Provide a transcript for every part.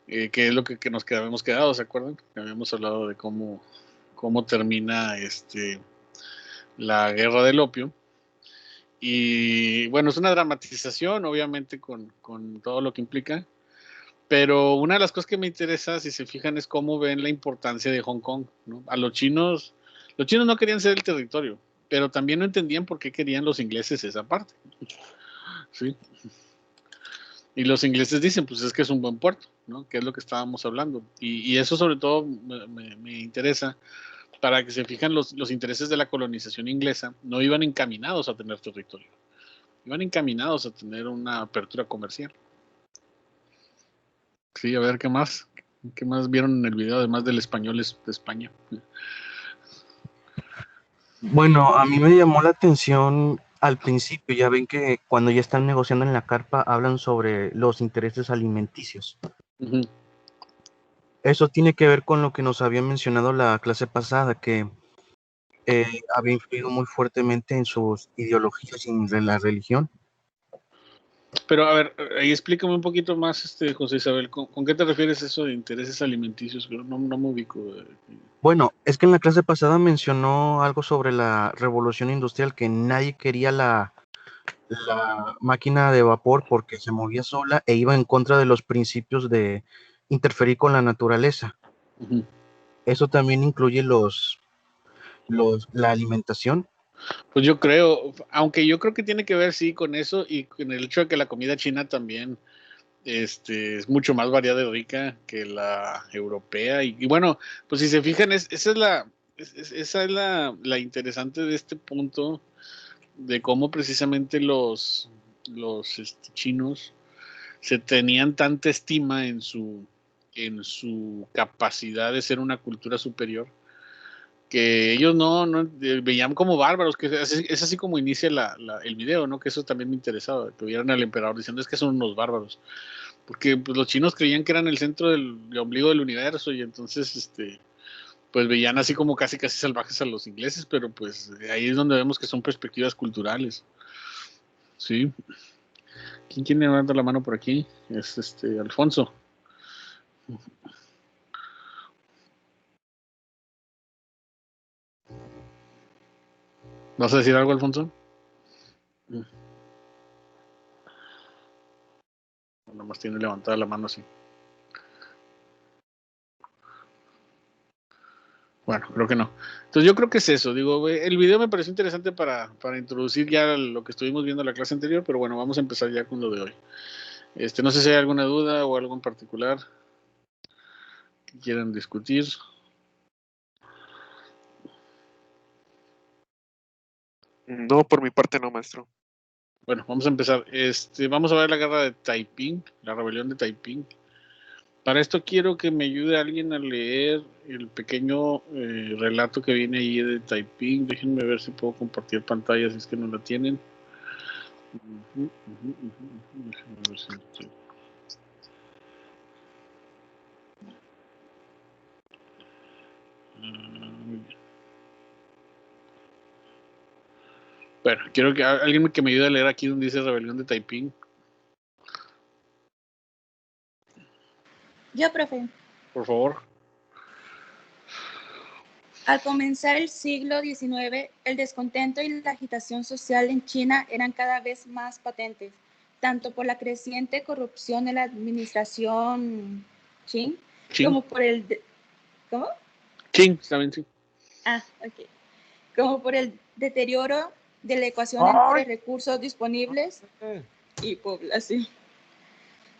que es lo que nos habíamos quedado, ¿se acuerdan? Habíamos hablado de cómo termina la guerra del opio. Y bueno, es una dramatización, obviamente, con todo lo que implica. Pero una de las cosas que me interesa, si se fijan, es cómo ven la importancia de Hong Kong, ¿no? A los chinos no querían ser el territorio, pero también no entendían por qué querían los ingleses esa parte, ¿sí? Y los ingleses dicen, pues es que es un buen puerto, ¿no? Que es lo que estábamos hablando. Y eso sobre todo me interesa para que se fijan los intereses de la colonización inglesa, no iban encaminados a tener territorio, iban encaminados a tener una apertura comercial. Sí, a ver, ¿qué más? ¿Qué más vieron en el video, además del español de España? Bueno, a mí me llamó la atención al principio, ya ven que cuando ya están negociando en la carpa hablan sobre los intereses alimenticios. Uh-huh. Eso tiene que ver con lo que nos había mencionado la clase pasada, que había influido muy fuertemente en sus ideologías y en la religión. Pero a ver, ahí explícame un poquito más, José Isabel, ¿con qué te refieres eso de intereses alimenticios? No me ubico. Bueno, es que en la clase pasada mencionó algo sobre la revolución industrial, que nadie quería la máquina de vapor porque se movía sola e iba en contra de los principios de interferir con la naturaleza. Uh-huh. Eso también incluye la alimentación. Pues yo creo, aunque yo creo que tiene que ver, sí, con eso y con el hecho de que la comida china también es mucho más variada y rica que la europea. Y bueno, pues si se fijan, esa es la interesante de este punto, de cómo precisamente los chinos se tenían tanta estima en su capacidad de ser una cultura superior, que ellos no veían como bárbaros, que es así como inicia el video, ¿no? Que eso también me interesaba, que vieran al emperador diciendo es que son unos bárbaros, porque pues, los chinos creían que eran el centro del ombligo del universo y entonces pues veían así como casi salvajes a los ingleses, pero pues ahí es donde vemos que son perspectivas culturales. Sí. ¿Quién levanta la mano por aquí? Es Alfonso. ¿Vas a decir algo, Alfonso? Nada más tiene levantada la mano así. Bueno, creo que no. Entonces yo creo que es eso. Digo, el video me pareció interesante para introducir ya lo que estuvimos viendo en la clase anterior, pero bueno, vamos a empezar ya con lo de hoy. No sé si hay alguna duda o algo en particular que quieran discutir. No, por mi parte no, maestro. Bueno, vamos a empezar. Vamos a ver la guerra de Taiping, la rebelión de Taiping. Para esto quiero que me ayude alguien a leer el pequeño relato que viene ahí de Taiping. Déjenme ver si puedo compartir pantalla si es que no la tienen. Déjenme ver si bueno, quiero que alguien que me ayude a leer aquí donde dice rebelión de Taiping. Yo, profe. Por favor. Al comenzar el siglo XIX, el descontento y la agitación social en China eran cada vez más patentes, tanto por la creciente corrupción en la administración Qing, como por el... ¿Cómo? Qing, también sí. Ok. Como por el deterioro de la ecuación entre recursos disponibles y población.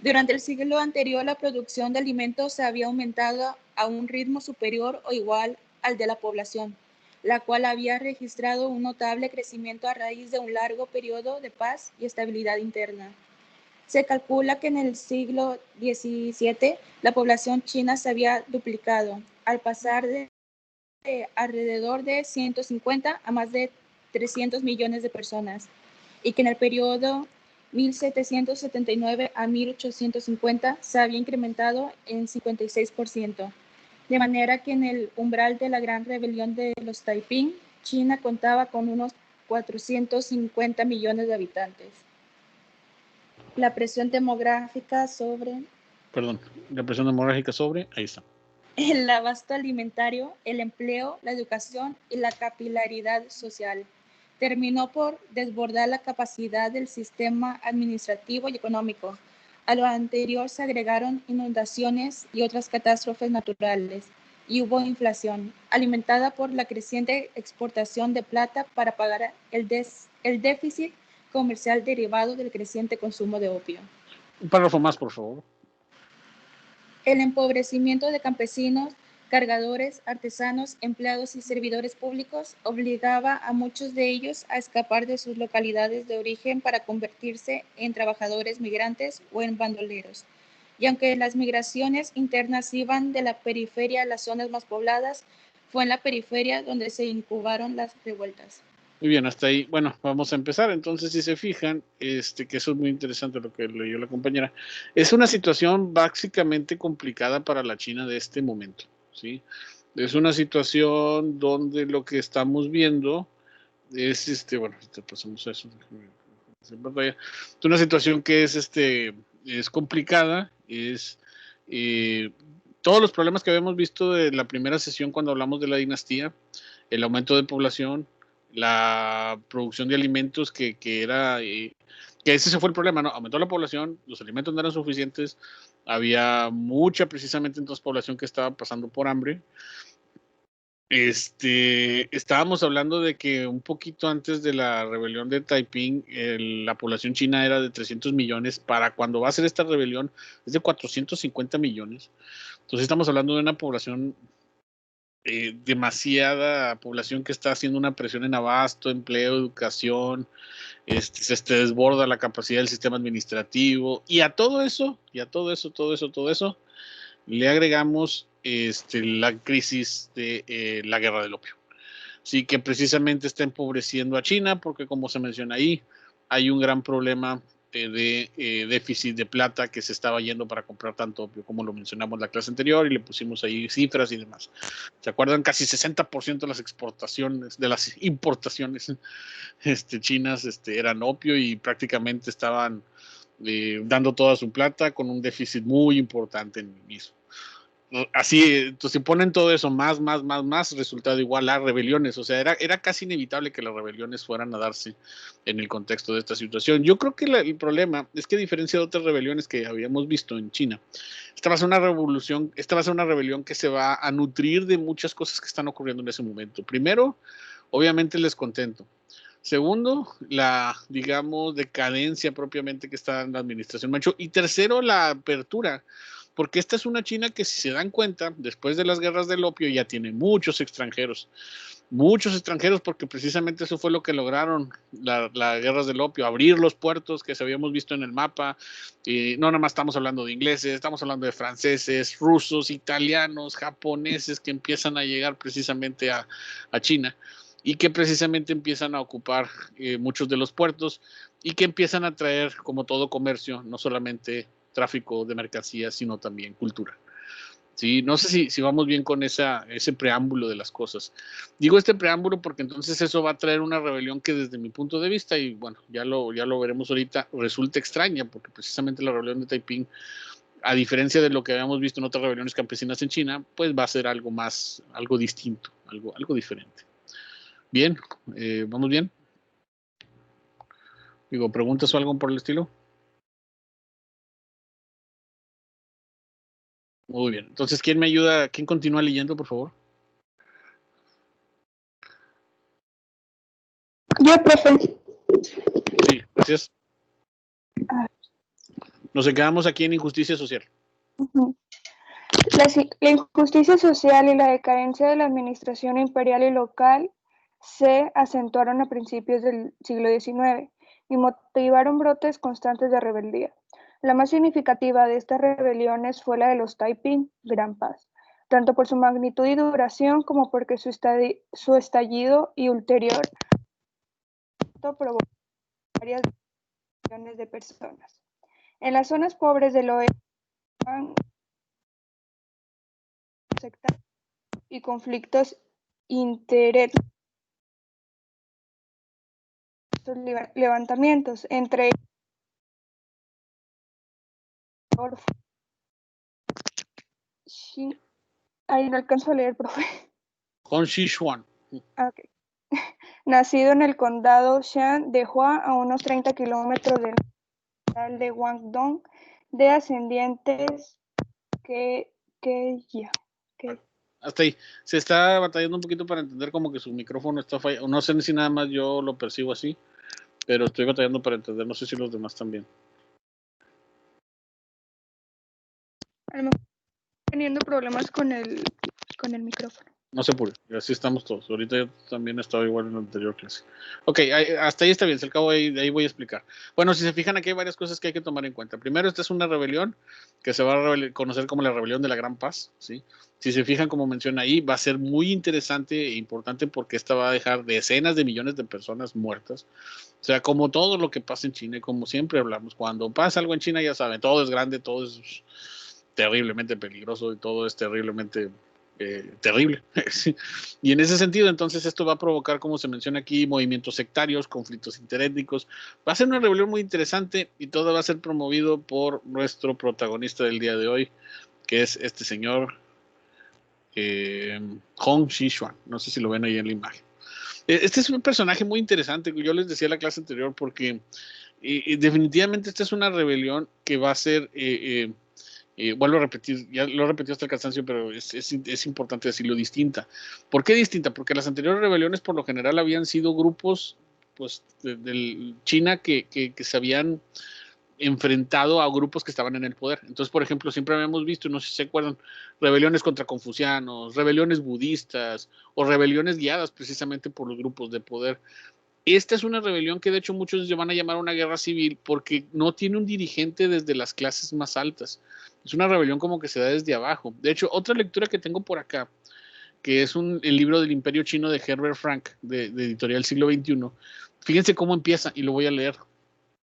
Durante el siglo anterior, la producción de alimentos se había aumentado a un ritmo superior o igual al de la población, la cual había registrado un notable crecimiento a raíz de un largo periodo de paz y estabilidad interna. Se calcula que en el siglo XVII la población china se había duplicado, al pasar de alrededor de 150 a más de 300 millones de personas, y que en el periodo 1779 a 1850 se había incrementado en 56%, de manera que en el umbral de la Gran Rebelión de los Taiping, China contaba con unos 450 millones de habitantes. La presión demográfica sobre Perdón, la presión demográfica sobre, ahí está. El abasto alimentario, el empleo, la educación y la capilaridad social. Terminó por desbordar la capacidad del sistema administrativo y económico. A lo anterior se agregaron inundaciones y otras catástrofes naturales, y hubo inflación, alimentada por la creciente exportación de plata para pagar el déficit comercial derivado del creciente consumo de opio. Un párrafo más, por favor. El empobrecimiento de campesinos, cargadores, artesanos, empleados y servidores públicos obligaba a muchos de ellos a escapar de sus localidades de origen para convertirse en trabajadores migrantes o en bandoleros. Y aunque las migraciones internas iban de la periferia a las zonas más pobladas, fue en la periferia donde se incubaron las revueltas. Muy bien, hasta ahí. Bueno, vamos a empezar. Entonces, si se fijan, que eso es muy interesante lo que leyó la compañera. Es una situación básicamente complicada para la China de este momento, ¿sí? Es una situación donde lo que estamos viendo es, bueno, pasamos a eso. Es una situación que es complicada, todos los problemas que habíamos visto de la primera sesión cuando hablamos de la dinastía, el aumento de población, la producción de alimentos que era, que ese fue el problema, ¿no? Aumentó la población, los alimentos no eran suficientes, había mucha precisamente entonces población que estaba pasando por hambre. Estábamos hablando de que un poquito antes de la rebelión de Taiping, la población china era de 300 millones, para cuando va a ser esta rebelión es de 450 millones. Entonces estamos hablando de una población, demasiada población que está haciendo una presión en abasto, empleo, educación, se desborda la capacidad del sistema administrativo, y a todo eso, todo eso, le agregamos la crisis de la guerra del opio. Sí, que precisamente está empobreciendo a China, porque como se menciona ahí, hay un gran problema de déficit de plata que se estaba yendo para comprar tanto opio, como lo mencionamos en la clase anterior, y le pusimos ahí cifras y demás. ¿Se acuerdan? Casi 60% de las exportaciones, de las importaciones chinas eran opio, y prácticamente estaban dando toda su plata con un déficit muy importante en el mismo. Así, entonces, si ponen todo eso más, resultado igual a rebeliones. O sea, era casi inevitable que las rebeliones fueran a darse en el contexto de esta situación. Yo creo que el problema es que, a diferencia de otras rebeliones que habíamos visto en China, esta va a ser una revolución, esta va a ser una rebelión que se va a nutrir de muchas cosas que están ocurriendo en ese momento. Primero, obviamente, el descontento. Segundo, la, digamos, decadencia propiamente que está en la administración Manchu. Y tercero, la apertura, porque esta es una China que, si se dan cuenta, después de las guerras del opio ya tiene muchos extranjeros, porque precisamente eso fue lo que lograron las guerras del opio, abrir los puertos que se habíamos visto en el mapa. Y no nada más estamos hablando de ingleses, estamos hablando de franceses, rusos, italianos, japoneses que empiezan a llegar precisamente a China, y que precisamente empiezan a ocupar muchos de los puertos, y que empiezan a traer, como todo comercio, no solamente tráfico de mercancías, sino también cultura. Sí, no sé si vamos bien con ese preámbulo de las cosas. Digo este preámbulo porque entonces eso va a traer una rebelión que, desde mi punto de vista, y bueno, ya lo veremos ahorita, resulta extraña, porque precisamente la rebelión de Taiping, a diferencia de lo que habíamos visto en otras rebeliones campesinas en China, pues va a ser algo distinto, algo diferente. Bien, ¿vamos bien? Digo, ¿preguntas o algo por el estilo? Muy bien. Entonces, ¿quién me ayuda? ¿Quién continúa leyendo, por favor? Yo, profe. Sí, gracias. Nos quedamos aquí en injusticia social. La injusticia social y la decadencia de la administración imperial y local se acentuaron a principios del siglo XIX y motivaron brotes constantes de rebeldía. La más significativa de estas rebeliones fue la de los Taiping Gran Paz, tanto por su magnitud y duración como porque su estallido y ulterior provocó varias millones de personas. En las zonas pobres del oeste y conflictos interétnicos, levantamientos entre ellos Ahí no alcanzo a leer, profe. Hong Sichuan. Okay. Nacido en el condado Shan de Hua, a unos 30 kilómetros del capital de Guangdong, de ascendientes que Hasta ahí. Se está batallando un poquito para entender como que su micrófono está fallando. No sé si nada más yo lo percibo así, pero estoy batallando para entender. No sé si los demás también. a lo mejor teniendo problemas con el micrófono. No se apure, así estamos todos. Ahorita yo también estaba igual en la anterior clase. Ok, hasta ahí está bien, se acabó de ahí voy a explicar. Bueno, si se fijan, aquí hay varias cosas que hay que tomar en cuenta. Primero, esta es una rebelión que se va a conocer como la rebelión de la Gran Paz, ¿sí? Si se fijan, como menciona ahí, va a ser muy interesante e importante porque esta va a dejar decenas de millones de personas muertas. O sea, como todo lo que pasa en China, y como siempre hablamos, cuando pasa algo en China, ya saben, todo es grande, todo es terriblemente peligroso y todo es terriblemente terrible. Y en ese sentido, entonces, esto va a provocar, como se menciona aquí, movimientos sectarios, conflictos interétnicos. Va a ser una rebelión muy interesante y todo va a ser promovido por nuestro protagonista del día de hoy, que es este señor Hong Sichuan. No sé si lo ven ahí en la imagen. Este es un personaje muy interesante, yo les decía en la clase anterior, porque definitivamente esta es una rebelión que va a ser... vuelvo a repetir, ya lo he repetido hasta el cansancio, pero es importante decirlo, distinta. ¿Por qué distinta? Porque las anteriores rebeliones por lo general habían sido grupos pues, de China que se habían enfrentado a grupos que estaban en el poder. Entonces, por ejemplo, siempre habíamos visto, no sé si se acuerdan, rebeliones contra confucianos, rebeliones budistas o rebeliones guiadas precisamente por los grupos de poder. Esta es una rebelión que de hecho muchos van a llamar una guerra civil porque no tiene un dirigente desde las clases más altas. Es una rebelión como que se da desde abajo. De hecho, otra lectura que tengo por acá, que es el libro del Imperio Chino de Herbert Frank, de editorial siglo XXI. Fíjense cómo empieza y lo voy a leer.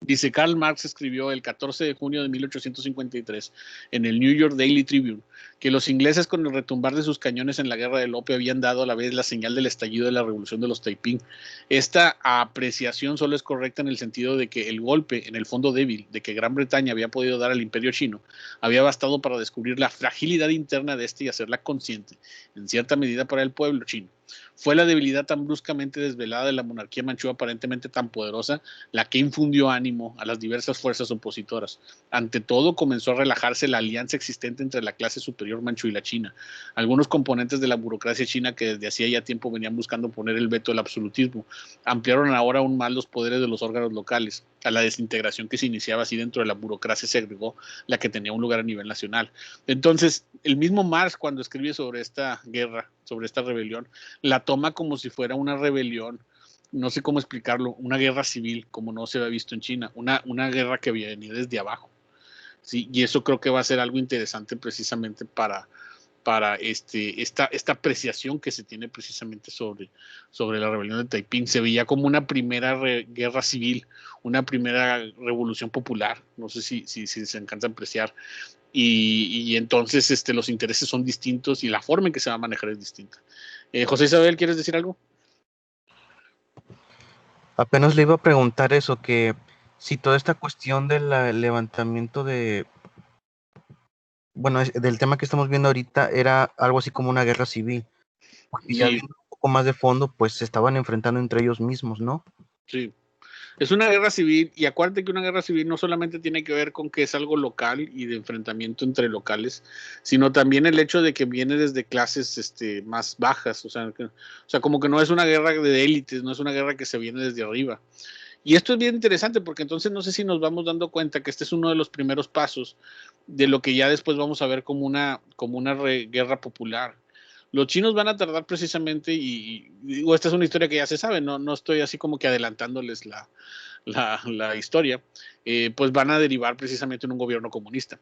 Dice, Karl Marx escribió el 14 de junio de 1853 en el New York Daily Tribune que los ingleses con el retumbar de sus cañones en la guerra del opio habían dado a la vez la señal del estallido de la revolución de los Taiping. Esta apreciación solo es correcta en el sentido de que el golpe, en el fondo débil, de que Gran Bretaña había podido dar al imperio chino, había bastado para descubrir la fragilidad interna de este y hacerla consciente, en cierta medida para el pueblo chino. Fue la debilidad tan bruscamente desvelada de la monarquía manchú aparentemente tan poderosa la que infundió ánimo a las diversas fuerzas opositoras. Ante todo, comenzó a relajarse la alianza existente entre la clase superior manchú y la China. Algunos componentes de la burocracia china que desde hacía ya tiempo venían buscando poner el veto al absolutismo, ampliaron ahora aún más los poderes de los órganos locales. A la desintegración que se iniciaba así dentro de la burocracia se agregó la que tenía un lugar a nivel nacional. Entonces, el mismo Marx, cuando escribe sobre esta guerra, sobre esta rebelión, la toma como si fuera una rebelión, no sé cómo explicarlo, una guerra civil como no se había visto en China, una guerra que venía desde abajo. ¿Sí? Y eso creo que va a ser algo interesante precisamente para esta apreciación que se tiene precisamente sobre la rebelión de Taiping. Se veía como una primera guerra civil, una primera revolución popular, no sé si se encanta apreciar, y entonces los intereses son distintos y la forma en que se va a manejar es distinta. José Isabel, ¿quieres decir algo? Apenas le iba a preguntar eso, que si toda esta cuestión del levantamiento del tema que estamos viendo ahorita era algo así como una guerra civil, porque ya Sí, viendo un poco más de fondo, pues se estaban enfrentando entre ellos mismos, ¿no? sí. Es una guerra civil y acuérdate que una guerra civil no solamente tiene que ver con que es algo local y de enfrentamiento entre locales, sino también el hecho de que viene desde clases más bajas, o sea, como que no es una guerra de élites, no es una guerra que se viene desde arriba. Y esto es bien interesante porque entonces no sé si nos vamos dando cuenta que este es uno de los primeros pasos de lo que ya después vamos a ver como una guerra popular. Los chinos van a tardar precisamente, y digo, esta es una historia que ya se sabe, no estoy así como que adelantándoles la historia, pues van a derivar precisamente en un gobierno comunista.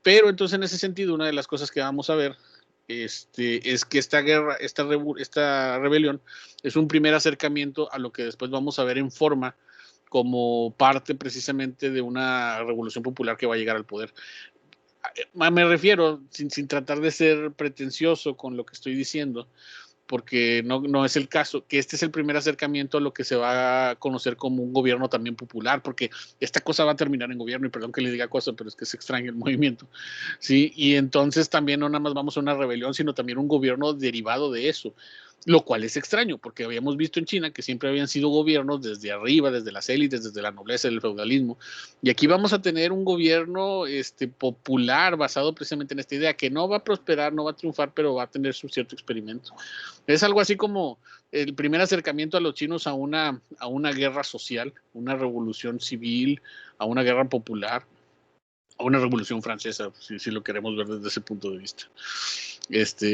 Pero entonces en ese sentido, una de las cosas que vamos a ver es que esta guerra, esta rebelión, es un primer acercamiento a lo que después vamos a ver en forma como parte precisamente de una revolución popular que va a llegar al poder. Me refiero, sin tratar de ser pretencioso con lo que estoy diciendo, porque no es el caso, que este es el primer acercamiento a lo que se va a conocer como un gobierno también popular, porque esta cosa va a terminar en gobierno, y perdón que le diga cosa, pero es que se extraña el movimiento, ¿sí? Y entonces también no nada más vamos a una rebelión, sino también un gobierno derivado de eso, lo cual es extraño, porque habíamos visto en China que siempre habían sido gobiernos desde arriba, desde las élites, desde la nobleza, del feudalismo, y aquí vamos a tener un gobierno popular basado precisamente en esta idea, que no va a prosperar, no va a triunfar, pero va a tener su cierto experimento. Es algo así como el primer acercamiento a los chinos a una guerra social, una revolución civil, a una guerra popular, a una revolución francesa, si lo queremos ver desde ese punto de vista.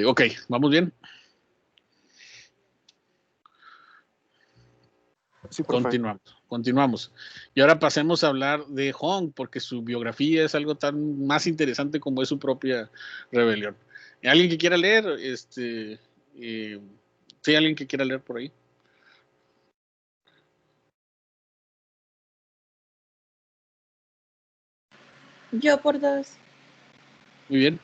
Ok, ¿vamos bien? Sí, Continuamos. Y ahora pasemos a hablar de Hong, porque su biografía es algo tan más interesante como es su propia rebelión. ¿Alguien que quiera leer? ¿Sí, alguien que quiera leer por ahí? Yo por 2. Muy bien.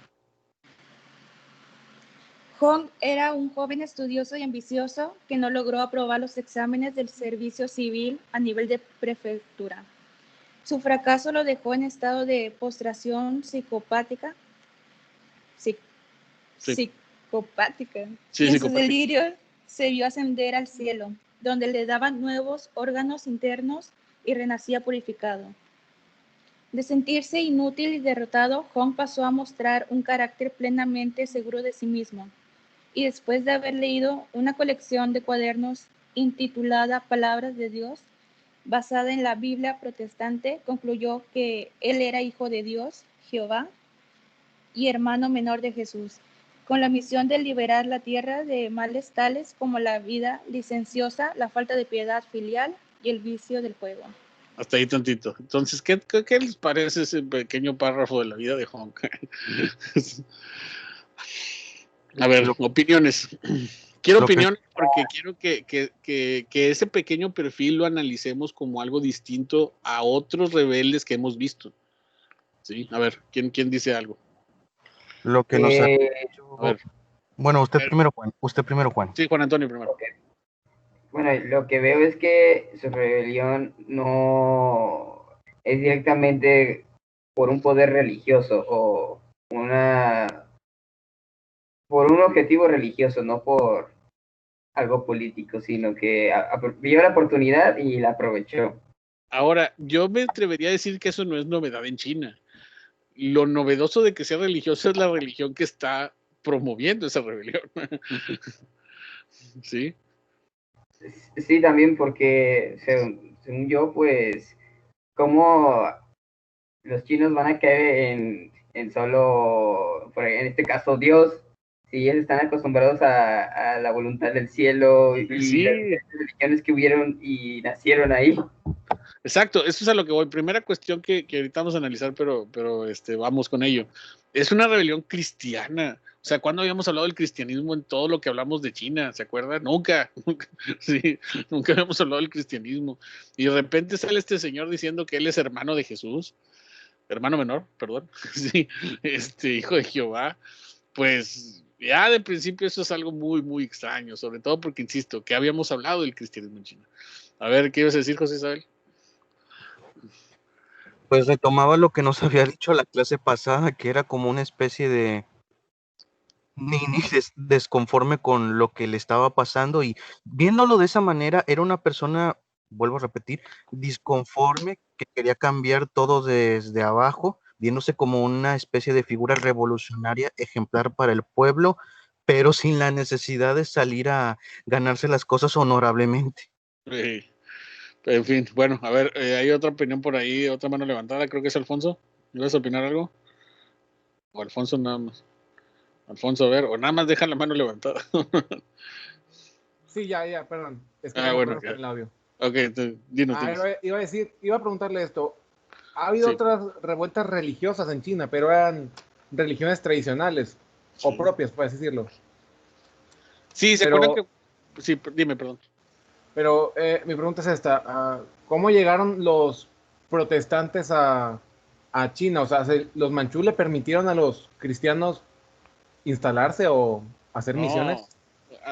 Hong era un joven estudioso y ambicioso que no logró aprobar los exámenes del servicio civil a nivel de prefectura. Su fracaso lo dejó en estado de postración psicopática. Sí. Psicopática. Sí, y en psicopática. sus delirios se vio ascender al cielo, donde le daban nuevos órganos internos y renacía purificado. De sentirse inútil y derrotado, Hong pasó a mostrar un carácter plenamente seguro de sí mismo. Y después de haber leído una colección de cuadernos intitulada Palabras de Dios, basada en la Biblia protestante, concluyó que él era hijo de Dios, Jehová, y hermano menor de Jesús, con la misión de liberar la tierra de males tales como la vida licenciosa, la falta de piedad filial y el vicio del juego. Hasta ahí tantito. Entonces, ¿qué les parece ese pequeño párrafo de la vida de Hong? A ver, opiniones. Quiero opiniones porque quiero que ese pequeño perfil lo analicemos como algo distinto a otros rebeldes que hemos visto. ¿Sí? A ver, ¿quién dice algo? Lo que nos ha dicho... A ver. Bueno, usted primero, Juan. Sí, Juan Antonio primero. Okay. Bueno, lo que veo es que su rebelión no es directamente por un poder religioso o por un objetivo religioso, no por algo político, sino que vio la oportunidad y la aprovechó. Ahora, yo me atrevería a decir que eso no es novedad en China. Lo novedoso de que sea religioso es la religión que está promoviendo esa rebelión. ¿Sí? Sí, también porque, según yo, pues, ¿cómo los chinos van a caer en solo, en este caso, Dios, si ellos están acostumbrados a la voluntad del cielo y Sí. las religiones que hubieron y nacieron ahí? Exacto, eso es a lo que voy. Primera cuestión que ahorita vamos a analizar, pero vamos con ello. Es una rebelión cristiana. O sea, ¿cuándo habíamos hablado del cristianismo en todo lo que hablamos de China? ¿Se acuerdan? Nunca. Sí, nunca habíamos hablado del cristianismo. Y de repente sale este señor diciendo que él es hermano de Jesús, hermano menor, perdón. Sí, hijo de Jehová. Pues ya de principio eso es algo muy, muy extraño, sobre todo porque, insisto, que habíamos hablado del cristianismo en China. A ver, ¿qué ibas a decir, José Isabel? Pues retomaba lo que nos había dicho la clase pasada, que era como una especie de desconforme con lo que le estaba pasando, y viéndolo de esa manera, era una persona, vuelvo a repetir, disconforme, que quería cambiar todo desde abajo, viéndose como una especie de figura revolucionaria, ejemplar para el pueblo, pero sin la necesidad de salir a ganarse las cosas honorablemente. En fin, bueno, a ver, hay otra opinión por ahí, otra mano levantada, creo que es Alfonso. ¿Ibas a opinar algo? O Alfonso nada más. Alfonso, a ver, o nada más deja la mano levantada. Sí, ya, perdón. Es que bueno, con el audio. Ok, dinos. Iba a preguntarle esto. Ha habido otras revueltas religiosas en China, pero eran religiones tradicionales o propias, por así decirlo. Sí, ¿se acuerdan que...? Sí, dime, perdón. Pero mi pregunta es esta. ¿Cómo llegaron los protestantes a China? O sea, ¿los manchú le permitieron a los cristianos instalarse o hacer misiones?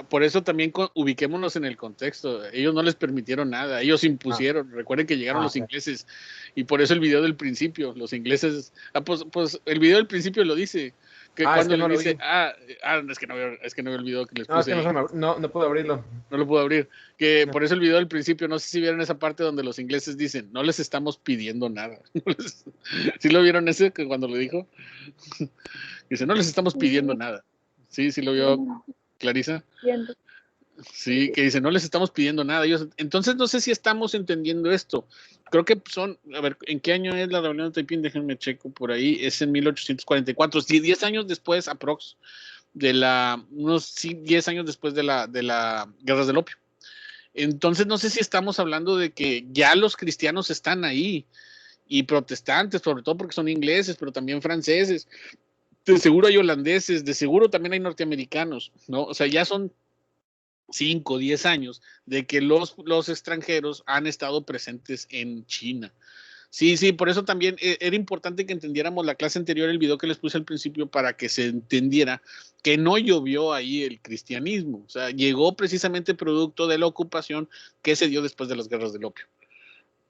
por eso también ubiquémonos en el contexto. Ellos no les permitieron nada, ellos impusieron. Recuerden que llegaron los ingleses y por eso el video del principio, los ingleses. Pues el video del principio lo dice. Que cuando le dice, es que no veo el video que les puse. No puedo abrirlo. No lo puedo abrir. Que por eso el video del principio, no sé si vieron esa parte donde los ingleses dicen, no les estamos pidiendo nada. ¿Sí lo vieron ese que cuando lo dijo? Dice, no les estamos pidiendo nada. Sí lo vio Clarisa. Sí, que dice, no les estamos pidiendo nada. Entonces no sé si estamos entendiendo esto. Creo que a ver, ¿en qué año es la rebelión de Taiping? Déjenme checo por ahí. Es en 1844. Sí, 10 años después, aprox, unos 10 años después de la Guerras del Opio. Entonces no sé si estamos hablando de que ya los cristianos están ahí y protestantes, sobre todo porque son ingleses, pero también franceses. De seguro hay holandeses, de seguro también hay norteamericanos, ¿no? O sea, ya son 5, 10 años de que los extranjeros han estado presentes en China. Sí, por eso también era importante que entendiéramos la clase anterior, el video que les puse al principio, para que se entendiera que no llovió ahí el cristianismo. O sea, llegó precisamente producto de la ocupación que se dio después de las guerras del opio.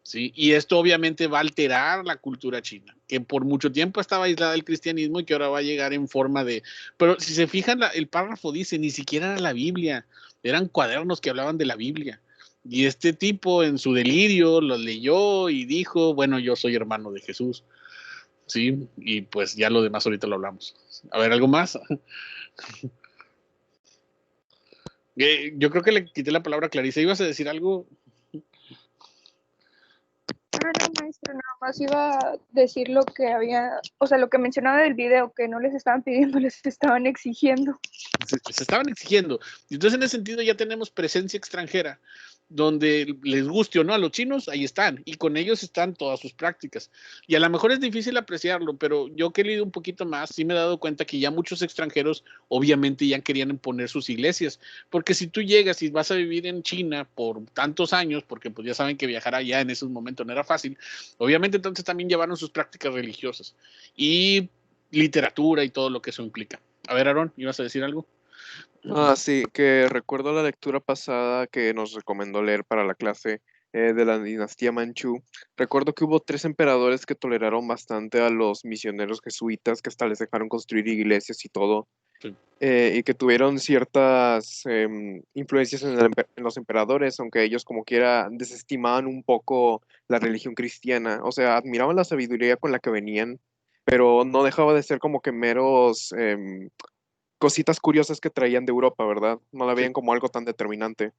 ¿Sí? Y esto obviamente va a alterar la cultura china, que por mucho tiempo estaba aislada del cristianismo y que ahora va a llegar en forma de... Pero si se fijan, el párrafo dice, ni siquiera era la Biblia, eran cuadernos que hablaban de la Biblia. Y este tipo en su delirio lo leyó y dijo, bueno, yo soy hermano de Jesús. Sí, y pues ya lo demás ahorita lo hablamos. A ver, ¿algo más? Yo creo que le quité la palabra a Clarisa. ¿Ibas a decir algo? No, maestro, nada más iba a decir lo que había, o sea, lo que mencionaba del video, que no les estaban pidiendo, les estaban exigiendo. Se estaban exigiendo. Y entonces en ese sentido ya tenemos presencia extranjera, donde les guste o no a los chinos, ahí están, y con ellos están todas sus prácticas. Y a lo mejor es difícil apreciarlo, pero yo que he leído un poquito más, sí me he dado cuenta que ya muchos extranjeros obviamente ya querían imponer sus iglesias, porque si tú llegas y vas a vivir en China por tantos años, porque pues ya saben que viajar allá en esos momentos no era fácil, obviamente entonces también llevaron sus prácticas religiosas y literatura y todo lo que eso implica. A ver, Aarón, ¿ibas a decir algo? Sí, que recuerdo la lectura pasada que nos recomendó leer para la clase de la dinastía Manchú. Recuerdo que hubo 3 emperadores que toleraron bastante a los misioneros jesuitas, que hasta les dejaron construir iglesias y todo, Sí. Y que tuvieron ciertas influencias en los emperadores, aunque ellos como quiera desestimaban un poco la religión cristiana. O sea, admiraban la sabiduría con la que venían, pero no dejaba de ser como que meros cositas curiosas que traían de Europa, ¿verdad? No la veían como algo tan determinante.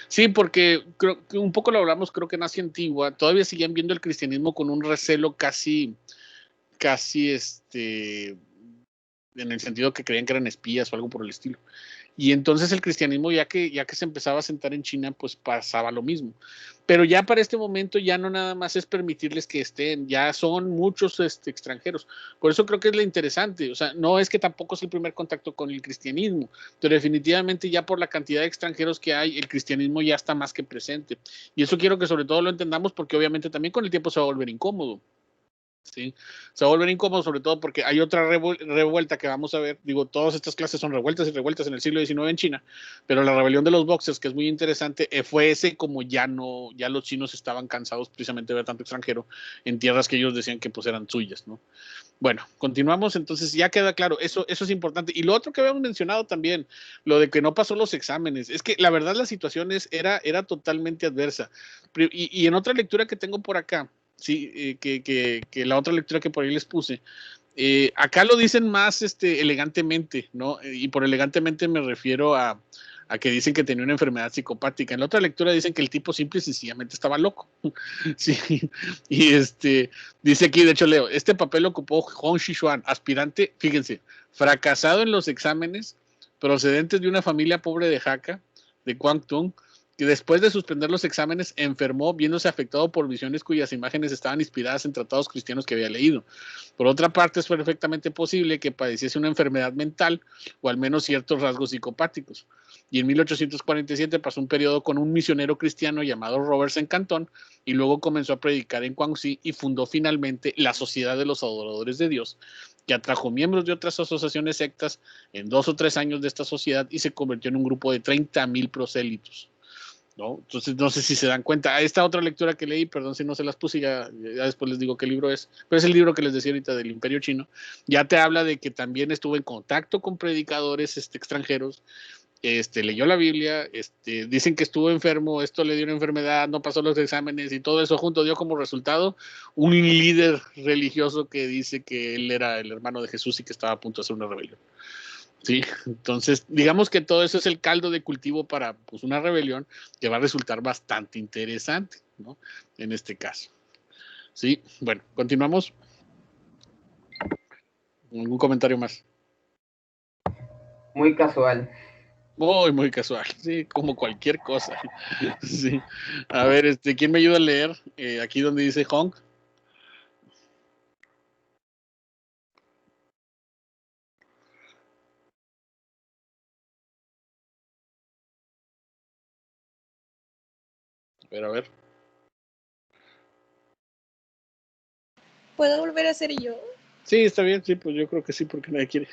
Sí, porque creo que un poco lo hablamos, creo que en Asia Antigua, todavía seguían viendo el cristianismo con un recelo casi en el sentido que creían que eran espías o algo por el estilo. Y entonces el cristianismo, ya que se empezaba a sentar en China, pues pasaba lo mismo. Pero ya para este momento ya no nada más es permitirles que estén, ya son muchos extranjeros. Por eso creo que es lo interesante. O sea, no es que tampoco es el primer contacto con el cristianismo, pero definitivamente ya por la cantidad de extranjeros que hay, el cristianismo ya está más que presente. Y eso quiero que sobre todo lo entendamos porque obviamente también con el tiempo se va a volver incómodo. ¿Sí? Se va a volver incómodo, sobre todo porque hay otra revuelta que vamos a ver. Digo, todas estas clases son revueltas y revueltas en el siglo XIX en China, pero la rebelión de los boxers, que es muy interesante, fue ese como ya los chinos estaban cansados precisamente de ver tanto extranjero en tierras que ellos decían que pues eran suyas, ¿no? Bueno, continuamos, entonces ya queda claro, eso es importante. Y lo otro que habíamos mencionado también, lo de que no pasó los exámenes, es que la verdad la situación era totalmente adversa. Y en otra lectura que tengo por acá, sí, que la otra lectura que por ahí les puse, acá lo dicen más elegantemente, ¿no? Y por elegantemente me refiero a que dicen que tenía una enfermedad psicopática. En la otra lectura dicen que el tipo simple y sencillamente estaba loco. Sí, y dice aquí, de hecho leo, este papel lo ocupó Hong Xishuan, aspirante, fíjense, fracasado en los exámenes, procedentes de una familia pobre de Hakka, de Guangdong, que después de suspender los exámenes enfermó viéndose afectado por visiones cuyas imágenes estaban inspiradas en tratados cristianos que había leído. Por otra parte, es perfectamente posible que padeciese una enfermedad mental o al menos ciertos rasgos psicopáticos. Y en 1847 pasó un periodo con un misionero cristiano llamado Roberts en Cantón y luego comenzó a predicar en Guangxi y fundó finalmente la Sociedad de los Adoradores de Dios, que atrajo miembros de otras asociaciones sectas en 2 o 3 años de esta sociedad y se convirtió en un grupo de 30,000 prosélitos, ¿no? Entonces, no sé si se dan cuenta. Esta otra lectura que leí, perdón si no se las puse, ya después les digo qué libro es, pero es el libro que les decía ahorita del Imperio Chino. Ya te habla de que también estuvo en contacto con predicadores extranjeros, leyó la Biblia, dicen que estuvo enfermo, esto le dio una enfermedad, no pasó los exámenes y todo eso junto dio como resultado un líder religioso que dice que él era el hermano de Jesús y que estaba a punto de hacer una rebelión. Sí, entonces digamos que todo eso es el caldo de cultivo para pues, una rebelión que va a resultar bastante interesante, ¿no? En este caso. Sí, bueno, continuamos. ¿Algún comentario más? Muy casual. Muy, muy casual, sí, como cualquier cosa. Sí. A ver, ¿quién me ayuda a leer? Aquí donde dice Hong. A ver. ¿Puedo volver a ser yo? Sí, está bien, sí, pues yo creo que sí, porque nadie quiere.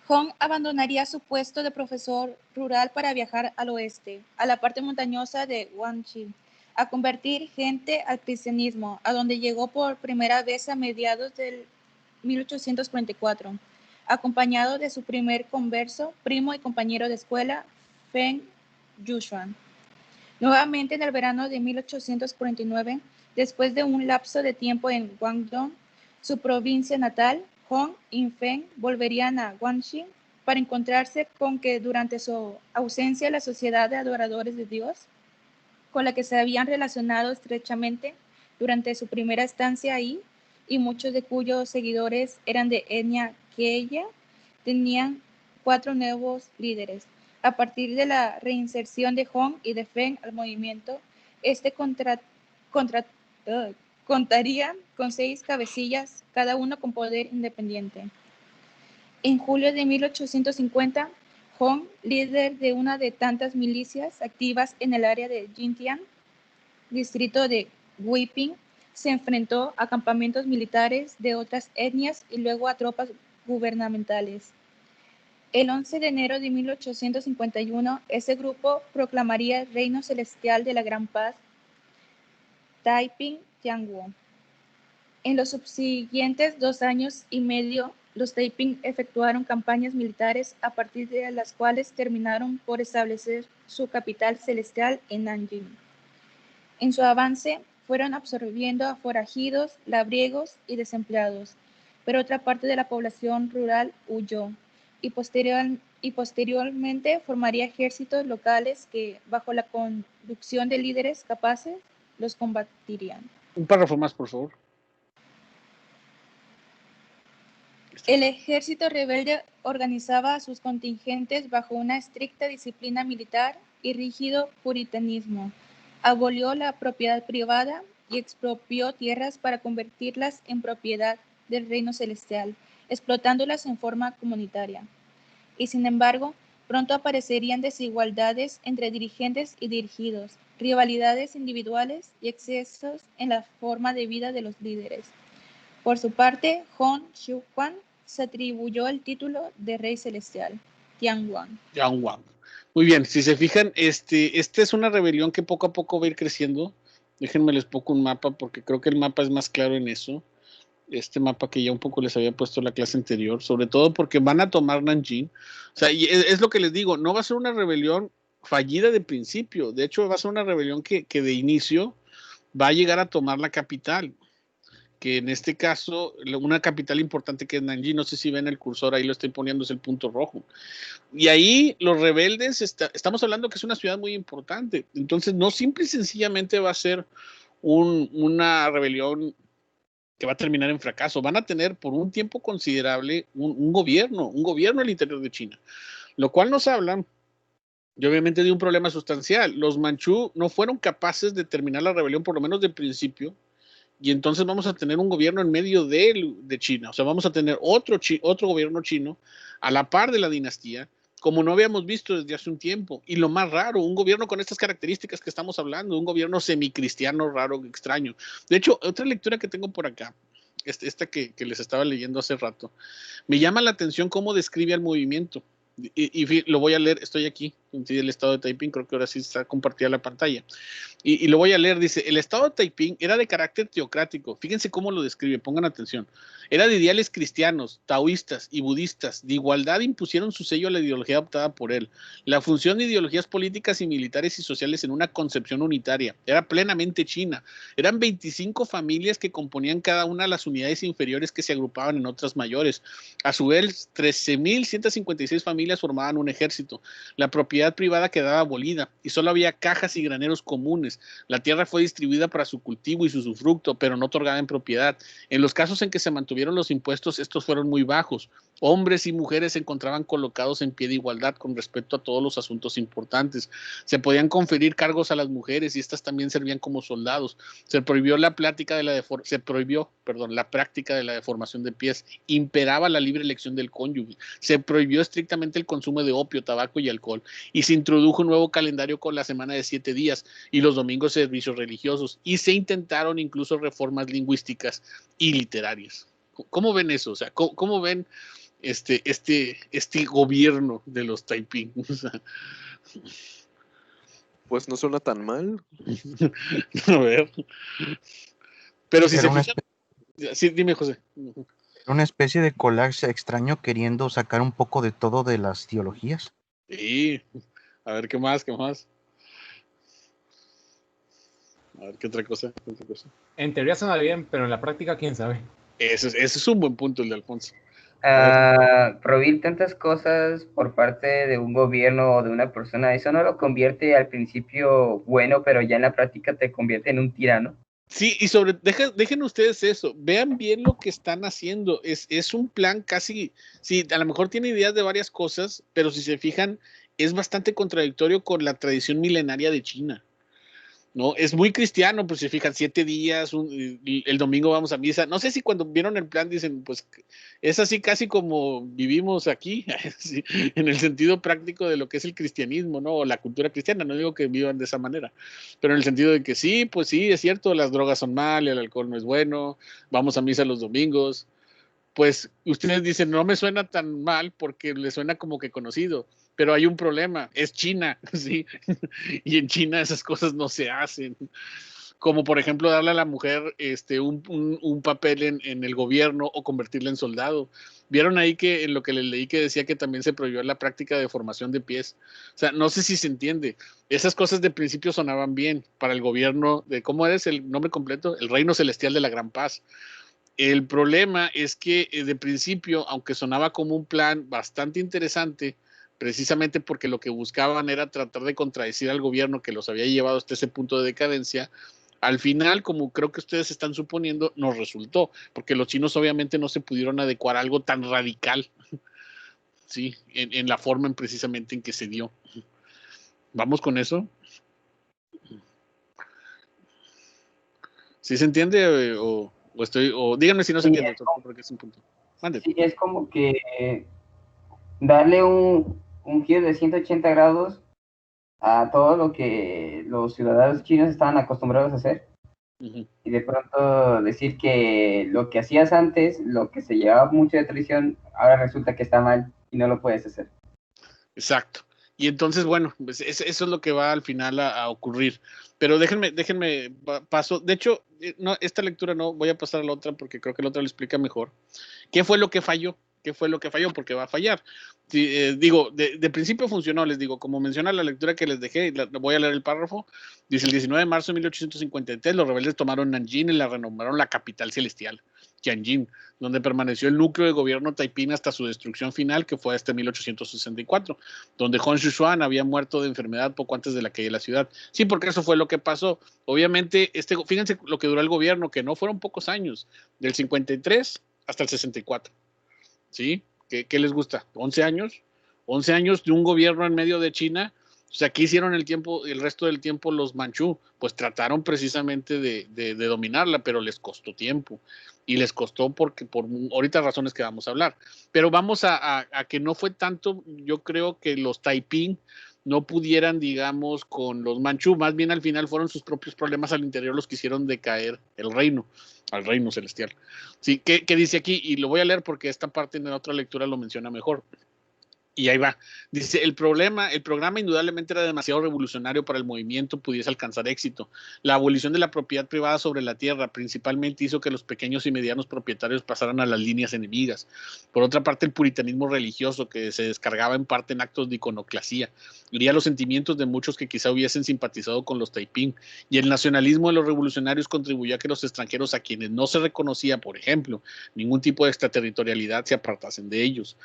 Hong abandonaría su puesto de profesor rural para viajar al oeste, a la parte montañosa de Guangxi, a convertir gente al cristianismo, a donde llegó por primera vez a mediados del 1844, acompañado de su primer converso, primo y compañero de escuela, Feng Yushuan. Nuevamente en el verano de 1849, después de un lapso de tiempo en Guangdong, su provincia natal, Hong y Feng volverían a Guangxi para encontrarse con que durante su ausencia la sociedad de adoradores de Dios, con la que se habían relacionado estrechamente durante su primera estancia ahí, y muchos de cuyos seguidores eran de etnia quenya, tenían 4 nuevos líderes. A partir de la reinserción de Hong y de Feng al movimiento, contaría con 6 cabecillas, cada uno con poder independiente. En julio de 1850, Hong, líder de una de tantas milicias activas en el área de Jintian, distrito de Guiping, se enfrentó a campamentos militares de otras etnias y luego a tropas gubernamentales. El 11 de enero de 1851, ese grupo proclamaría el reino celestial de la Gran Paz, Taiping Tianguo. En los subsiguientes 2 años y medio, los Taiping efectuaron campañas militares a partir de las cuales terminaron por establecer su capital celestial en Nanjing. En su avance, fueron absorbiendo a forajidos, labriegos y desempleados, pero otra parte de la población rural huyó y posteriormente formaría ejércitos locales que, bajo la conducción de líderes capaces, los combatirían. Un párrafo más, por favor. El ejército rebelde organizaba a sus contingentes bajo una estricta disciplina militar y rígido puritanismo. Abolió la propiedad privada y expropió tierras para convertirlas en propiedad del reino celestial, explotándolas en forma comunitaria. Y sin embargo, pronto aparecerían desigualdades entre dirigentes y dirigidos, rivalidades individuales y excesos en la forma de vida de los líderes. Por su parte, Hong Xiuquan se atribuyó el título de Rey Celestial, Tianguan. Muy bien, si se fijan, esta es una rebelión que poco a poco va a ir creciendo. Déjenme les pongo un mapa porque creo que el mapa es más claro en eso. Este mapa que ya un poco les había puesto en la clase anterior, sobre todo porque van a tomar Nanjing. O sea, y es lo que les digo, no va a ser una rebelión fallida de principio, de hecho va a ser una rebelión que de inicio va a llegar a tomar la capital, que en este caso, una capital importante que es Nanjing, no sé si ven el cursor, ahí lo estoy poniendo, es el punto rojo. Y ahí los rebeldes, estamos hablando que es una ciudad muy importante, entonces no simple y sencillamente va a ser una rebelión que va a terminar en fracaso. Van a tener por un tiempo considerable un gobierno al interior de China, lo cual nos habla, y obviamente, de un problema sustancial. Los manchú no fueron capaces de terminar la rebelión, por lo menos de principio, y entonces vamos a tener un gobierno en medio de China, o sea, vamos a tener otro gobierno chino a la par de la dinastía, como no habíamos visto desde hace un tiempo. Y lo más raro, un gobierno con estas características que estamos hablando, un gobierno semicristiano raro, extraño. De hecho, otra lectura que tengo por acá, esta que les estaba leyendo hace rato. Me llama la atención cómo describe al movimiento. Y lo voy a leer, estoy aquí, el estado de Taiping, creo que ahora sí está compartida la pantalla. Y lo voy a leer, dice, el estado de Taiping era de carácter teocrático, fíjense cómo lo describe, pongan atención, era de ideales cristianos, taoístas y budistas, de igualdad impusieron su sello a la ideología adoptada por él, la función de ideologías políticas y militares y sociales en una concepción unitaria, era plenamente china, eran 25 familias que componían cada una las unidades inferiores que se agrupaban en otras mayores, a su vez 13.156 familias formaban un ejército, la propiedad privada quedaba abolida y solo había cajas y graneros comunes. La tierra fue distribuida para su cultivo y su usufructo, pero no otorgada en propiedad. En los casos en que se mantuvieron los impuestos, estos fueron muy bajos. Hombres y mujeres se encontraban colocados en pie de igualdad con respecto a todos los asuntos importantes. Se podían conferir cargos a las mujeres y estas también servían como soldados. Se prohibió la práctica de la deformación de pies. Imperaba la libre elección del cónyuge. Se prohibió estrictamente el consumo de opio, tabaco y alcohol. Y se introdujo un nuevo calendario con la semana de 7 días y los domingos servicios religiosos. Y se intentaron incluso reformas lingüísticas y literarias. ¿Cómo ven eso? O sea, ¿cómo ven este gobierno de los Taiping? O sea, pues no suena tan mal. A ver. Pero si se fijan... Sí, dime, José. Una especie de collage extraño queriendo sacar un poco de todo de las ideologías. Sí. A ver, ¿qué más? A ver, ¿qué otra cosa? En teoría suena bien, pero en la práctica, quién sabe. Ese es un buen punto el de Alfonso. Prohibir tantas cosas por parte de un gobierno o de una persona, eso no lo convierte al principio bueno, pero ya en la práctica te convierte en un tirano. Sí, y dejen ustedes eso, vean bien lo que están haciendo, es un plan casi, sí, a lo mejor tiene ideas de varias cosas, pero si se fijan, es bastante contradictorio con la tradición milenaria de China, ¿no? Es muy cristiano, pues se fijan, 7 días, el domingo vamos a misa, no sé si cuando vieron el plan dicen, pues es así casi como vivimos aquí, sí, en el sentido práctico de lo que es el cristianismo, ¿no? O la cultura cristiana, no digo que vivan de esa manera, pero en el sentido de que sí, pues sí, es cierto, las drogas son mal, el alcohol no es bueno, vamos a misa los domingos, pues ustedes dicen, no me suena tan mal porque le suena como que conocido, pero hay un problema, es China, ¿sí? Y en China esas cosas no se hacen. Como por ejemplo darle a la mujer un papel en el gobierno o convertirla en soldado. Vieron ahí que en lo que les leí que decía que también se prohibió la práctica de formación de pies. O sea, no sé si se entiende. Esas cosas de principio sonaban bien para el gobierno de, ¿cómo es el nombre completo? El Reino Celestial de la Gran Paz. El problema es que de principio, aunque sonaba como un plan bastante interesante, precisamente porque lo que buscaban era tratar de contradecir al gobierno que los había llevado hasta ese punto de decadencia, al final, como creo que ustedes están suponiendo, nos resultó, porque los chinos obviamente no se pudieron adecuar a algo tan radical, ¿sí? En la forma precisamente en que se dio. ¿Vamos con eso? ¿Sí se entiende o díganme si no se entiende, porque es un punto. Mándete. Sí, es como que darle un giro de 180 grados a todo lo que los ciudadanos chinos estaban acostumbrados a hacer. Uh-huh. Y de pronto decir que lo que hacías antes, lo que se llevaba mucho de tradición, ahora resulta que está mal y no lo puedes hacer. Exacto. Y entonces, bueno, pues eso es lo que va al final a ocurrir. Pero déjenme paso. De hecho, no, esta lectura no, voy a pasar a la otra porque creo que la otra lo explica mejor. ¿Qué fue lo que falló? ¿Qué fue lo que falló? Porque va a fallar. Digo, de principio funcionó, les digo, como menciona la lectura que les dejé, voy a leer el párrafo, dice, el 19 de marzo de 1853, los rebeldes tomaron Nanjing y la renombraron la capital celestial, Tianjin, donde permaneció el núcleo de gobierno taipín hasta su destrucción final, que fue hasta 1864, donde Hong Xiuquan había muerto de enfermedad poco antes de la caída de la ciudad. Sí, porque eso fue lo que pasó. Obviamente, fíjense lo que duró el gobierno, que no fueron pocos años, del 53 hasta el 64. ¿Sí? ¿Qué les gusta? ¿11 años? 11 años de un gobierno en medio de China. O sea, ¿qué hicieron el resto del tiempo los manchú? Pues trataron precisamente de dominarla, pero les costó tiempo. Y les costó por ahorita razones que vamos a hablar. Pero vamos a que no fue tanto, yo creo que los Taiping no pudieran, digamos, con los manchú, más bien al final fueron sus propios problemas al interior los que hicieron decaer el reino, al reino celestial. Sí, ¿qué dice aquí? Y lo voy a leer porque esta parte en la otra lectura lo menciona mejor. Y ahí va. Dice, el programa indudablemente era demasiado revolucionario para el movimiento pudiese alcanzar éxito. La abolición de la propiedad privada sobre la tierra principalmente hizo que los pequeños y medianos propietarios pasaran a las líneas enemigas. Por otra parte, el puritanismo religioso, que se descargaba en parte en actos de iconoclasía, hería los sentimientos de muchos que quizá hubiesen simpatizado con los taiping. Y el nacionalismo de los revolucionarios contribuyó a que los extranjeros a quienes no se reconocía, por ejemplo, ningún tipo de extraterritorialidad se apartasen de ellos.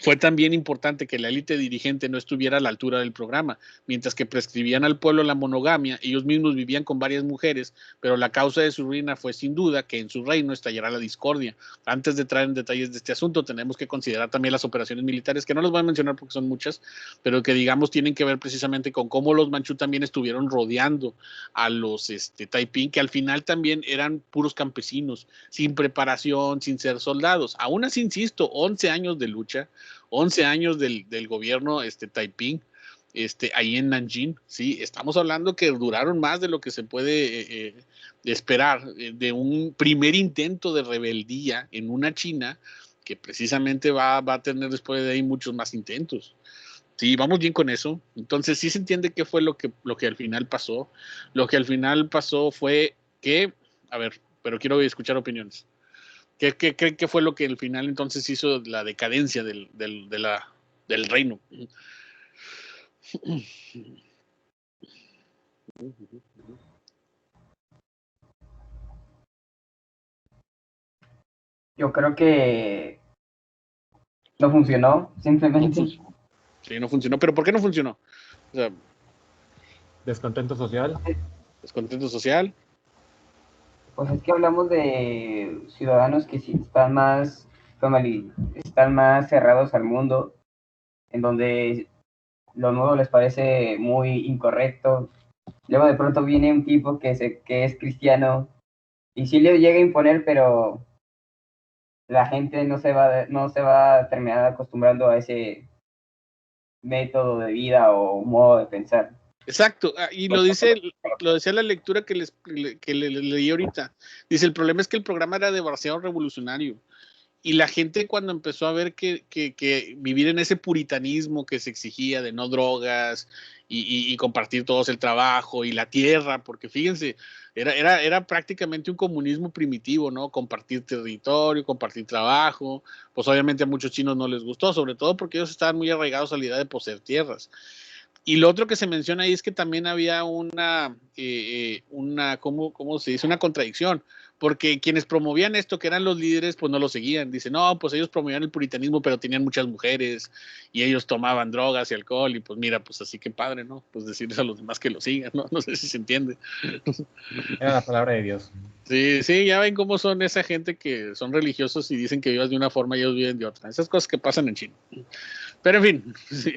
Fue también importante que la élite dirigente no estuviera a la altura del programa, mientras que prescribían al pueblo la monogamia, ellos mismos vivían con varias mujeres, pero la causa de su ruina fue sin duda que en su reino estallará la discordia. Antes de entrar en detalles de este asunto, tenemos que considerar también las operaciones militares, que no las voy a mencionar porque son muchas, pero que digamos tienen que ver precisamente con cómo los manchú también estuvieron rodeando a los taiping, que al final también eran puros campesinos, sin preparación, sin ser soldados. Aún así, insisto, 11 años de lucha, 11 años del gobierno taiping, ahí en Nanjing, sí, estamos hablando que duraron más de lo que se puede esperar, de un primer intento de rebeldía en una China que precisamente va a tener después de ahí muchos más intentos. Sí, vamos bien con eso. Entonces sí se entiende qué fue lo que al final pasó. Lo que al final pasó fue que, a ver, pero quiero escuchar opiniones. ¿Qué fue lo que al final entonces hizo la decadencia del reino? Yo creo que no funcionó, simplemente. Sí, no funcionó. ¿Pero por qué no funcionó? O sea, Descontento social. Descontento social. Pues es que hablamos de ciudadanos que sí están más cerrados al mundo, en donde lo nuevo les parece muy incorrecto. Luego de pronto viene un tipo que es cristiano y sí le llega a imponer, pero la gente no se va a terminar acostumbrando a ese método de vida o modo de pensar. Exacto, y lo decía la lectura que le leí ahorita. Dice, el problema es que el programa era demasiado revolucionario. Y la gente cuando empezó a ver que vivir en ese puritanismo que se exigía de no drogas y compartir todos el trabajo y la tierra, porque fíjense, era prácticamente un comunismo primitivo, ¿no? Compartir territorio, compartir trabajo. Pues obviamente a muchos chinos no les gustó, sobre todo porque ellos estaban muy arraigados a la idea de poseer tierras. Y lo otro que se menciona ahí es que también había ¿cómo se dice? Una contradicción, porque quienes promovían esto, que eran los líderes, pues no lo seguían. Dicen, no, pues ellos promovían el puritanismo, pero tenían muchas mujeres y ellos tomaban drogas y alcohol y pues mira, pues así que padre, ¿no? Pues decirles a los demás que lo sigan, ¿no? No sé si se entiende. Era la palabra de Dios. Sí, ya ven cómo son esa gente que son religiosos y dicen que vivas de una forma y ellos viven de otra. Esas cosas que pasan en China. Pero en fin, sí,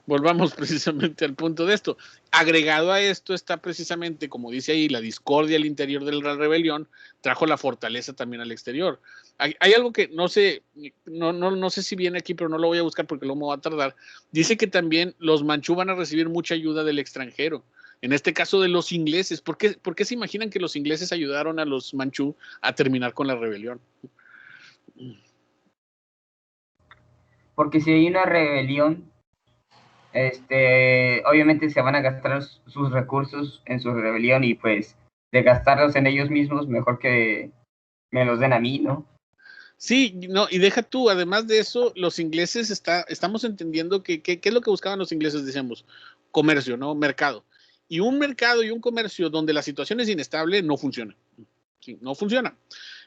volvamos precisamente al punto de esto. Agregado a esto está precisamente, como dice ahí, la discordia al interior de la rebelión trajo la fortaleza también al exterior. Hay algo que no sé si viene aquí, pero no lo voy a buscar porque luego me va a tardar. Dice que también los manchú van a recibir mucha ayuda del extranjero. En este caso de los ingleses. ¿Por qué se imaginan que los ingleses ayudaron a los manchú a terminar con la rebelión? Porque si hay una rebelión, obviamente se van a gastar sus recursos en su rebelión y pues de gastarlos en ellos mismos, mejor que me los den a mí, ¿no? Sí, no, y deja tú, además de eso, los ingleses estamos entendiendo que ¿qué es lo que buscaban los ingleses? Decíamos, comercio, ¿no? Mercado. Y un mercado y un comercio donde la situación es inestable no funciona. Sí, no funciona.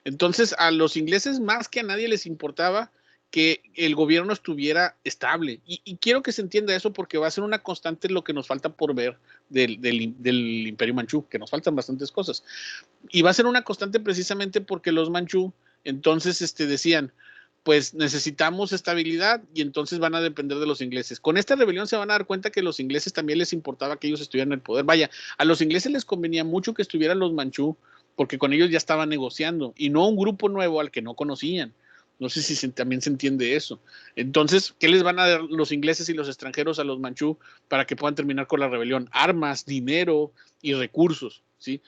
Entonces, a los ingleses más que a nadie les importaba que el gobierno estuviera estable. Y quiero que se entienda eso porque va a ser una constante lo que nos falta por ver del Imperio Manchú, que nos faltan bastantes cosas. Y va a ser una constante precisamente porque los manchú entonces decían, pues necesitamos estabilidad y entonces van a depender de los ingleses. Con esta rebelión se van a dar cuenta que a los ingleses también les importaba que ellos estuvieran en el poder. Vaya, a los ingleses les convenía mucho que estuvieran los manchú porque con ellos ya estaban negociando y no un grupo nuevo al que no conocían. No sé si también se entiende eso. Entonces, ¿qué les van a dar los ingleses y los extranjeros a los manchú para que puedan terminar con la rebelión? Armas, dinero y recursos, ¿sí?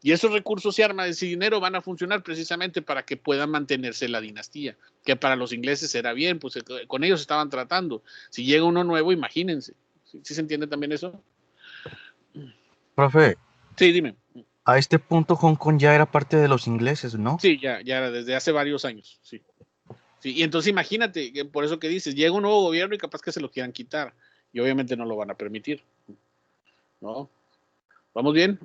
Y esos recursos y armas y dinero van a funcionar precisamente para que puedan mantenerse la dinastía, que para los ingleses era bien, pues con ellos estaban tratando. Si llega uno nuevo, imagínense. ¿Sí se entiende también eso? Profe, Sí, dime. a este punto Hong Kong ya era parte de los ingleses, ¿no? Sí, ya era desde hace varios años, sí. Sí, y entonces imagínate, por eso que dices, llega un nuevo gobierno y capaz que se lo quieran quitar. Y obviamente no lo van a permitir. ¿No? ¿Vamos bien?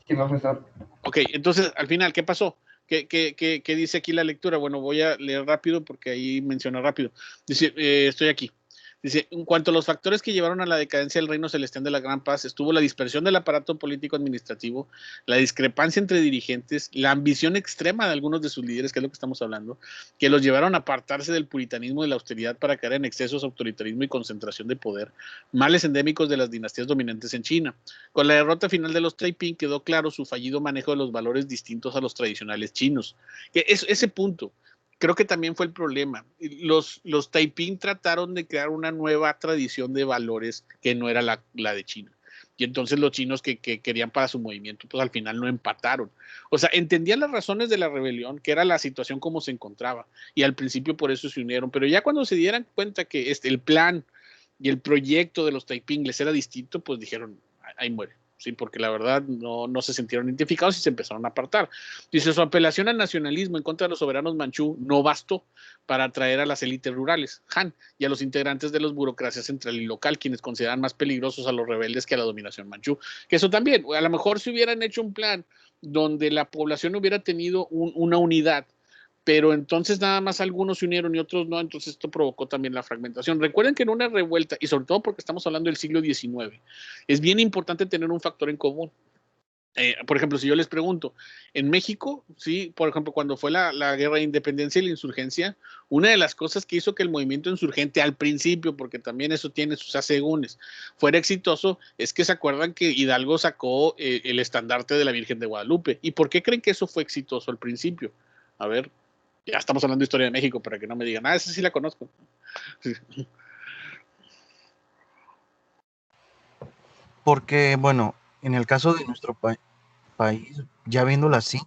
Sí, profesor. Ok, entonces, al final, ¿qué pasó? ¿Qué dice aquí la lectura? Bueno, voy a leer rápido porque ahí menciona rápido. Dice, estoy aquí. Dice, en cuanto a los factores que llevaron a la decadencia del reino celestial de la Gran Paz, estuvo la dispersión del aparato político-administrativo, la discrepancia entre dirigentes, la ambición extrema de algunos de sus líderes, que es lo que estamos hablando, que los llevaron a apartarse del puritanismo y la austeridad para caer en excesos, autoritarismo y concentración de poder, males endémicos de las dinastías dominantes en China. Con la derrota final de los Taiping quedó claro su fallido manejo de los valores distintos a los tradicionales chinos. Ese punto creo que también fue el problema. Los Taiping trataron de crear una nueva tradición de valores que no era la de China. Y entonces los chinos que querían para su movimiento, pues al final no empataron. O sea, entendían las razones de la rebelión, que era la situación como se encontraba. Y al principio por eso se unieron. Pero ya cuando se dieran cuenta que el plan y el proyecto de los Taiping les era distinto, pues dijeron, ahí muere. Sí, porque la verdad no se sintieron identificados y se empezaron a apartar. Dice, su apelación al nacionalismo en contra de los soberanos manchú no bastó para atraer a las élites rurales, Han, y a los integrantes de las burocracias central y local, quienes consideran más peligrosos a los rebeldes que a la dominación manchú. Que eso también, a lo mejor si hubieran hecho un plan donde la población hubiera tenido una unidad, pero entonces nada más algunos se unieron y otros no, entonces esto provocó también la fragmentación. Recuerden que en una revuelta, y sobre todo porque estamos hablando del siglo XIX, es bien importante tener un factor en común. Por ejemplo, si yo les pregunto, en México, sí, por ejemplo, cuando fue la guerra de independencia y la insurgencia, una de las cosas que hizo que el movimiento insurgente al principio, porque también eso tiene sus asegúnes, fuera exitoso, es que se acuerdan que Hidalgo sacó el estandarte de la Virgen de Guadalupe. ¿Y por qué creen que eso fue exitoso al principio? A ver, ya estamos hablando de historia de México para que no me digan, esa sí la conozco. Sí. Porque, bueno, en el caso de nuestro país, ya viéndolo así,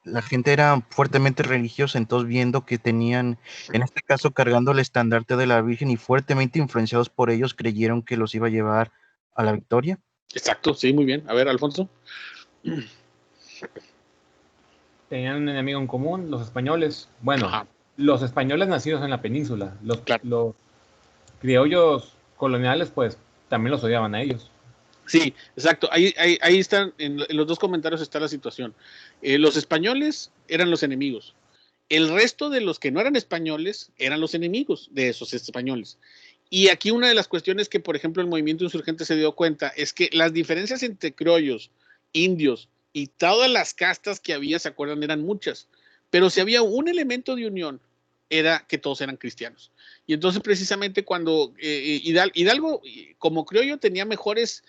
la gente era fuertemente religiosa, entonces viendo que tenían, en este caso, cargando el estandarte de la Virgen y fuertemente influenciados por ellos, creyeron que los iba a llevar a la victoria. Exacto, sí, muy bien. A ver, Alfonso. Tenían un enemigo en común, los españoles. Bueno, Ajá. Los españoles nacidos en la península. Los Claro. criollos coloniales, pues, también los odiaban a ellos. Sí, exacto. Ahí están, en los dos comentarios está la situación. Los españoles eran los enemigos. El resto de los que no eran españoles eran los enemigos de esos españoles. Y aquí una de las cuestiones que, por ejemplo, el movimiento insurgente se dio cuenta es que las diferencias entre criollos, indios y todas las castas que había, se acuerdan, eran muchas. Pero si había un elemento de unión, era que todos eran cristianos. Y entonces precisamente cuando Hidalgo, como criollo, tenía mejores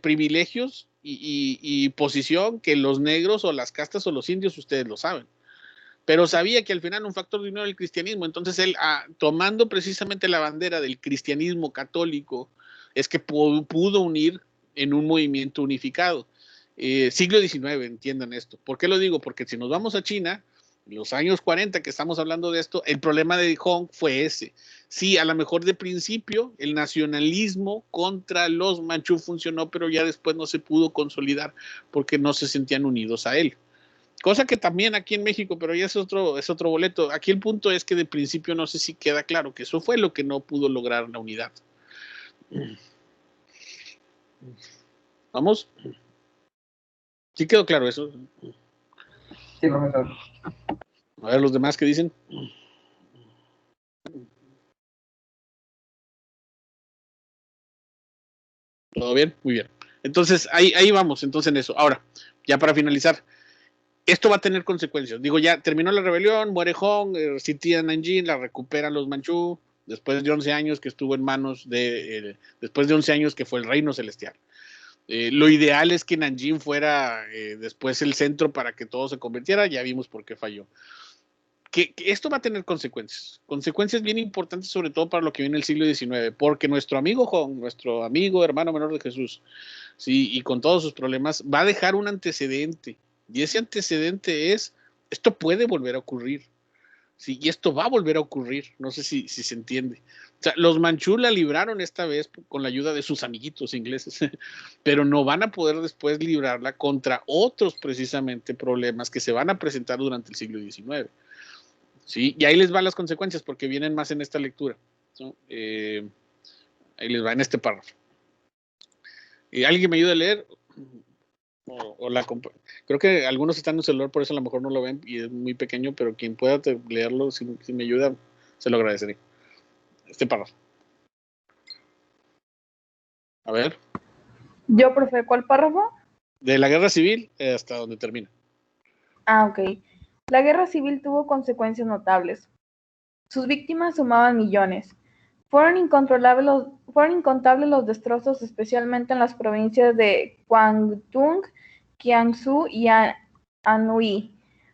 privilegios y posición que los negros o las castas o los indios, ustedes lo saben. Pero sabía que al final un factor de unión era el cristianismo. Entonces él, tomando precisamente la bandera del cristianismo católico, es que pudo unir en un movimiento unificado. Siglo XIX, entiendan esto. ¿Por qué lo digo? Porque si nos vamos a China, en los años 40 que estamos hablando de esto, el problema de Hong fue ese. Sí, a lo mejor de principio el nacionalismo contra los manchú funcionó, pero ya después no se pudo consolidar porque no se sentían unidos a él. Cosa que también aquí en México, pero ya es otro boleto. Aquí el punto es que de principio no sé si queda claro que eso fue lo que no pudo lograr la unidad. ¿Vamos? ¿Sí quedó claro eso? Sí, profesor. A ver los demás qué dicen. ¿Todo bien? Muy bien. Entonces, ahí vamos, entonces en eso. Ahora, ya para finalizar, esto va a tener consecuencias. Digo, ya terminó la rebelión, muere Hong, sitía Nanjing, la recuperan los manchú, después de 11 años que estuvo en manos después de 11 años que fue el reino celestial. Lo ideal es que Nanjing fuera después el centro para que todo se convirtiera, ya vimos por qué falló. Que esto va a tener consecuencias bien importantes, sobre todo para lo que viene el siglo XIX, porque nuestro amigo Hong, nuestro amigo hermano menor de Jesús, sí, y con todos sus problemas, va a dejar un antecedente, y ese antecedente es, esto puede volver a ocurrir, sí, y esto va a volver a ocurrir, no sé si se entiende. O sea, los manchú la libraron esta vez con la ayuda de sus amiguitos ingleses, pero no van a poder después librarla contra otros precisamente problemas que se van a presentar durante el siglo XIX. ¿Sí? Y ahí les van las consecuencias porque vienen más en esta lectura, ¿no? Ahí les va en este párrafo. ¿Alguien me ayuda a leer? Creo que algunos están en el celular, por eso a lo mejor no lo ven y es muy pequeño, pero quien pueda leerlo, si me ayuda, se lo agradeceré. Este párrafo. A ver. Yo, profe, ¿cuál párrafo? De la guerra civil hasta donde termina. Ah, ok. La guerra civil tuvo consecuencias notables. Sus víctimas sumaban millones. Fueron incontables los destrozos, especialmente en las provincias de Guangdong, Jiangsu y Anhui.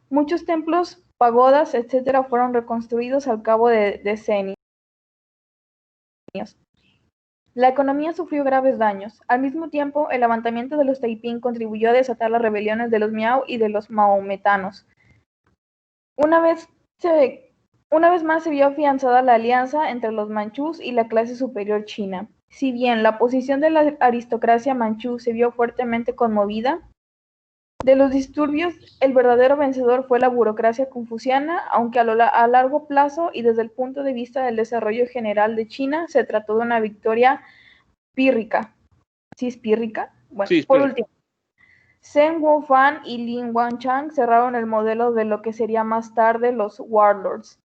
Muchos templos, pagodas, etc. fueron reconstruidos al cabo de decenios. La economía sufrió graves daños. Al mismo tiempo, el levantamiento de los Taiping contribuyó a desatar las rebeliones de los Miao y de los maometanos. Una vez más se vio afianzada la alianza entre los manchús y la clase superior china. Si bien la posición de la aristocracia manchú se vio fuertemente conmovida, de los disturbios el verdadero vencedor fue la burocracia confuciana, aunque a largo plazo y desde el punto de vista del desarrollo general de China se trató de una victoria pírrica. ¿Sí es pírrica? Bueno, Sí, por último, Zheng Wufan y Lin Wanchang cerraron el modelo de lo que sería más tarde los warlords.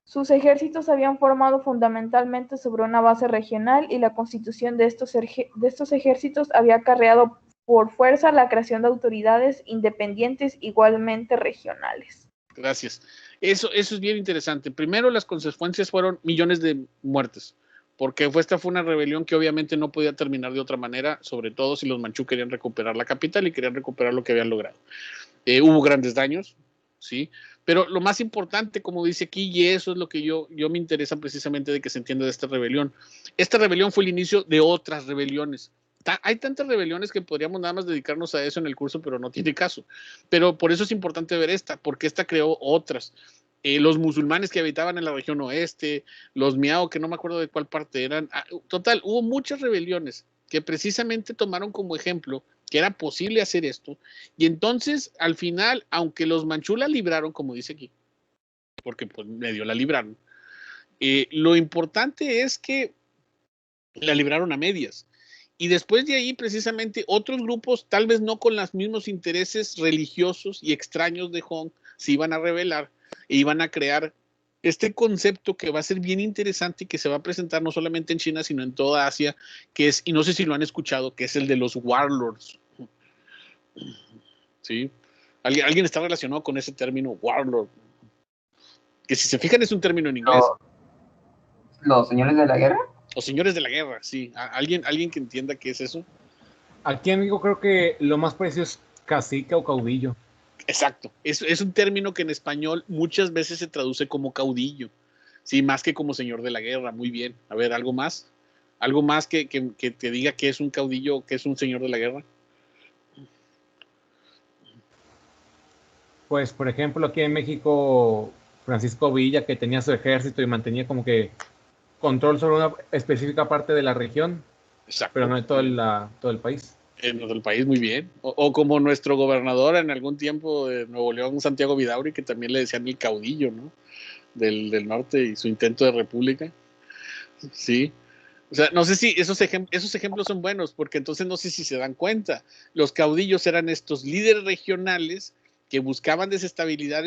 Sus ejércitos habían formado fundamentalmente sobre una base regional y la constitución de estos ejércitos había acarreado por fuerza la creación de autoridades independientes igualmente regionales. Gracias. Eso es bien interesante. Primero, las consecuencias fueron millones de muertes, porque esta fue una rebelión que obviamente no podía terminar de otra manera, sobre todo si los manchú querían recuperar la capital y querían recuperar lo que habían logrado. Hubo grandes daños, ¿sí? Pero lo más importante, como dice aquí, y eso es lo que yo me interesa precisamente de que se entienda de esta rebelión. Esta rebelión fue el inicio de otras rebeliones. Hay tantas rebeliones que podríamos nada más dedicarnos a eso en el curso, pero no tiene caso. Pero por eso es importante ver esta, porque esta creó otras. Los musulmanes que habitaban en la región oeste, los miao, que no me acuerdo de cuál parte eran. Total, hubo muchas rebeliones que precisamente tomaron como ejemplo que era posible hacer esto. Y entonces, al final, aunque los manchú la libraron, como dice aquí, porque pues medio la libraron, lo importante es que la libraron a medias. Y después de ahí, precisamente, otros grupos, tal vez no con los mismos intereses religiosos y extraños de Hong, se iban a rebelar e iban a crear este concepto que va a ser bien interesante y que se va a presentar no solamente en China, sino en toda Asia, que es, y no sé si lo han escuchado, que es el de los warlords. ¿Sí? ¿Alguien está relacionado con ese término warlord? Que si se fijan es un término en inglés. ¿Los señores de la guerra? O señores de la guerra, sí. ¿Alguien que entienda qué es eso? Aquí en México creo que lo más parecido es cacique o caudillo. Exacto. Es un término que en español muchas veces se traduce como caudillo. Sí, más que como señor de la guerra. Muy bien. A ver, ¿algo más? ¿Algo más que te diga que es un caudillo o que es un señor de la guerra? Pues, por ejemplo, aquí en México, Francisco Villa, que tenía su ejército y mantenía como que control sobre una específica parte de la región, Exacto. pero no de todo el país. En todo el país, muy bien. O como nuestro gobernador en algún tiempo de Nuevo León, Santiago Vidauri, que también le decían el caudillo, ¿no? Del norte y su intento de república. Sí. O sea, no sé si esos ejemplos son buenos, porque entonces no sé si se dan cuenta. Los caudillos eran estos líderes regionales que buscaban desestabilizar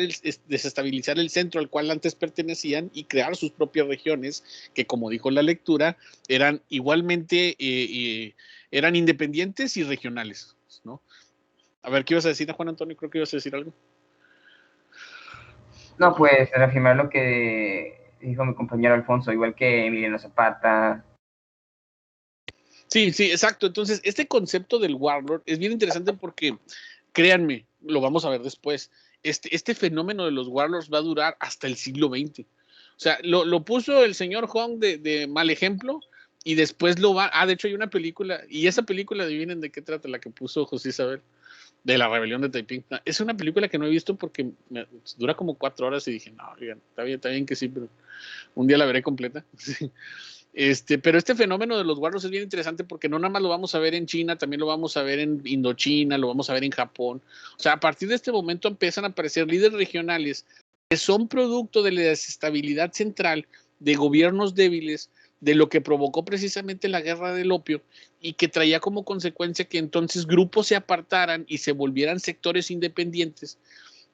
el centro al cual antes pertenecían y crear sus propias regiones, que como dijo la lectura, eran igualmente, eran independientes y regionales, ¿no? A ver, ¿qué ibas a decir, Juan Antonio? Creo que ibas a decir algo. No, pues reafirmar lo que dijo mi compañero Alfonso, igual que Emiliano Zapata. Sí, exacto. Entonces, este concepto del warlord es bien interesante porque, créanme, lo vamos a ver después, este fenómeno de los warlords va a durar hasta el siglo XX. O sea, lo puso el señor Hong de mal ejemplo y después lo va... de hecho hay una película, y esa película, adivinen de qué trata, la que puso José Isabel, de la rebelión de Taiping. Es una película que no he visto porque dura como 4 horas y dije, no, oigan, está bien que sí, pero un día la veré completa. Pero este fenómeno de los warlords es bien interesante porque no nada más lo vamos a ver en China, también lo vamos a ver en Indochina, lo vamos a ver en Japón. O sea, a partir de este momento empiezan a aparecer líderes regionales que son producto de la desestabilidad central, de gobiernos débiles, de lo que provocó precisamente la guerra del opio y que traía como consecuencia que entonces grupos se apartaran y se volvieran sectores independientes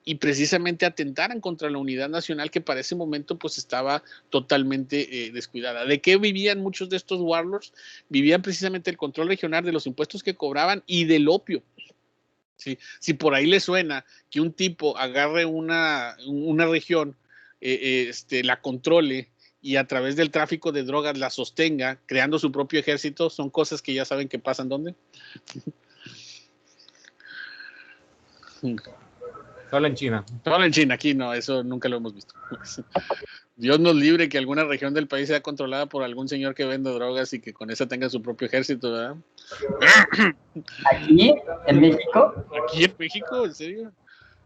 y precisamente atentaran contra la unidad nacional que para ese momento pues estaba totalmente descuidada. ¿De qué vivían muchos de estos warlords? Vivían precisamente el control regional de los impuestos que cobraban y del opio. ¿Sí? Si por ahí le suena que un tipo agarre una región, la controle y a través del tráfico de drogas la sostenga, creando su propio ejército, son cosas que ya saben que pasan, ¿dónde? Solo en China. Solo en China, aquí no, eso nunca lo hemos visto. Dios nos libre que alguna región del país sea controlada por algún señor que vende drogas y que con esa tenga su propio ejército, ¿verdad? ¿Aquí? ¿En México? ¿Aquí en México? ¿En serio?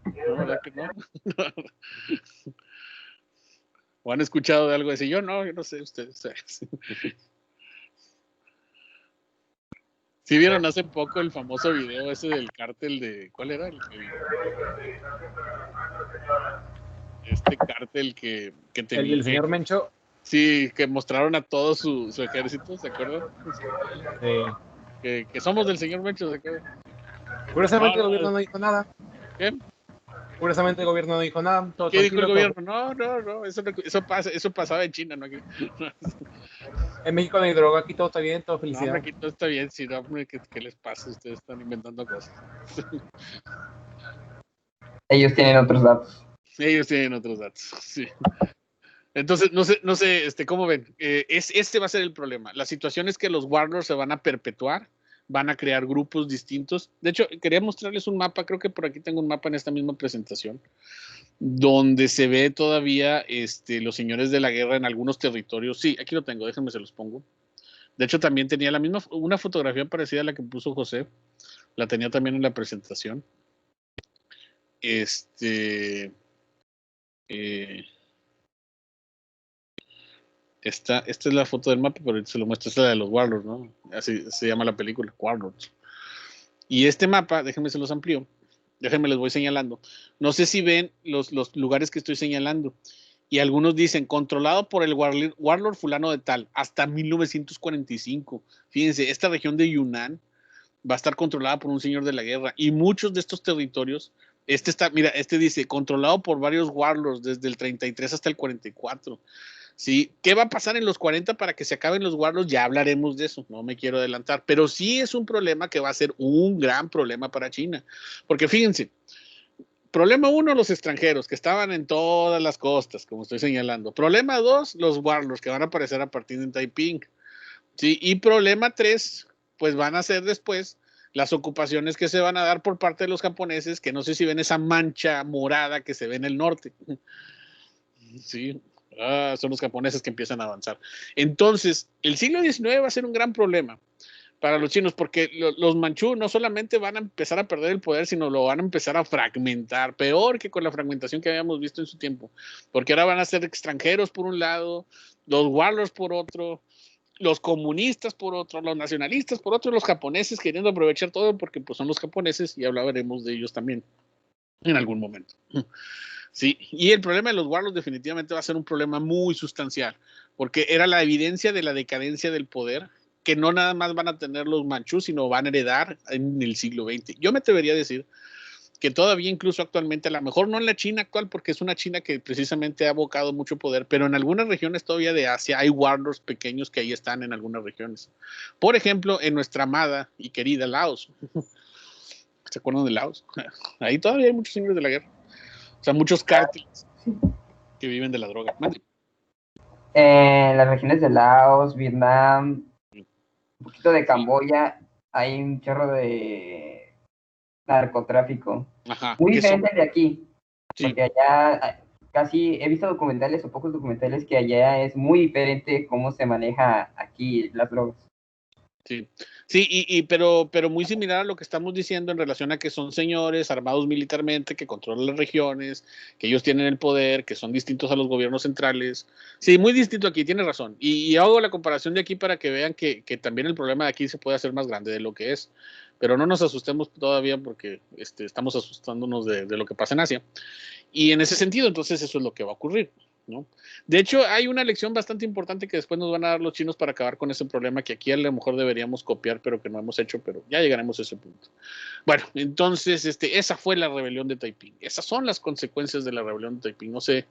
No, ¿verdad que no? ¿O han escuchado de algo así? Yo no sé, ustedes. ¿Sí vieron hace poco el famoso video ese del cártel de... ¿Cuál era? Este cártel que tenía... El del señor Mencho. Sí, que mostraron a todo su ejército, ¿se acuerdan? Sí. Que somos del señor Mencho, ¿se acuerdan? Curiosamente el gobierno no dijo nada. ¿Qué? Curiosamente el gobierno no dijo nada. Todo ¿Qué dijo el tranquilo, gobierno? No, eso pasaba en China, ¿no? En México no hay droga, aquí todo está bien, todo No, felicidad. hombre, aquí todo está bien, sí, no, hombre, ¿qué les pasa? Ustedes están inventando cosas. Ellos tienen otros datos. Ellos tienen otros datos, sí. Entonces, no sé, ¿cómo ven? Este va a ser el problema. La situación es que los warlords se van a perpetuar, van a crear grupos distintos. De hecho, quería mostrarles un mapa, creo que por aquí tengo un mapa en esta misma presentación, donde se ve todavía los señores de la guerra en algunos territorios. Sí, aquí lo tengo, déjenme se los pongo. De hecho, también tenía una fotografía parecida a la que puso José, la tenía también en la presentación. Esta es la foto del mapa, pero se lo muestro, esta es la de los Warlords, ¿no? Así se llama la película, Warlords. Y este mapa, déjenme se los amplío, déjenme les voy señalando. No sé si ven los lugares que estoy señalando. Y algunos dicen, controlado por el Warlord fulano de tal, hasta 1945. Fíjense, esta región de Yunnan va a estar controlada por un señor de la guerra. Y muchos de estos territorios, este dice, controlado por varios Warlords desde el 33 hasta el 44. ¿Sí? ¿Qué va a pasar en los 40 para que se acaben los warlords? Ya hablaremos de eso, no me quiero adelantar, pero sí es un problema que va a ser un gran problema para China, porque fíjense, problema 1, los extranjeros que estaban en todas las costas, como estoy señalando. Problema 2, los warlords que van a aparecer a partir de Taiping, ¿sí? Y problema 3, pues van a ser después las ocupaciones que se van a dar por parte de los japoneses, que no sé si ven esa mancha morada que se ve en el norte, ¿sí? Son los japoneses que empiezan a avanzar. Entonces, el siglo XIX va a ser un gran problema para los chinos, porque los manchú no solamente van a empezar a perder el poder, sino lo van a empezar a fragmentar, peor que con la fragmentación que habíamos visto en su tiempo, porque ahora van a ser extranjeros por un lado, los warlords por otro, los comunistas por otro, los nacionalistas por otro, los japoneses queriendo aprovechar todo, porque pues son los japoneses y hablaremos de ellos también en algún momento. Sí, y el problema de los warlords definitivamente va a ser un problema muy sustancial, porque era la evidencia de la decadencia del poder, que no nada más van a tener los manchús, sino van a heredar en el siglo XX. Yo me atrevería a decir que todavía incluso actualmente, a lo mejor no en la China actual, porque es una China que precisamente ha abocado mucho poder, pero en algunas regiones todavía de Asia hay warlords pequeños que ahí están en algunas regiones. Por ejemplo, en nuestra amada y querida Laos. ¿Se acuerdan de Laos? Ahí todavía hay muchos señores de la guerra. O sea, muchos cárteles que viven de la droga. En las regiones de Laos, Vietnam, poquito de Camboya, hay un chorro de narcotráfico. Ajá, Muy que son- diferente al de aquí, sí. porque allá casi he visto documentales o pocos documentales que allá es muy diferente cómo se maneja aquí las drogas. Sí, sí, pero muy similar a lo que estamos diciendo en relación a que son señores armados militarmente que controlan las regiones, que ellos tienen el poder, que son distintos a los gobiernos centrales. Sí, muy distinto aquí, tiene razón. Y hago la comparación de aquí para que vean que también el problema de aquí se puede hacer más grande de lo que es. Pero no nos asustemos todavía porque estamos asustándonos de lo que pasa en Asia. Y en ese sentido, entonces eso es lo que va a ocurrir, ¿no? De hecho, hay una lección bastante importante que después nos van a dar los chinos para acabar con ese problema que aquí a lo mejor deberíamos copiar, pero que no hemos hecho, pero ya llegaremos a ese punto. Bueno, entonces, esa fue la rebelión de Taiping. Esas son las consecuencias de la rebelión de Taiping. No sé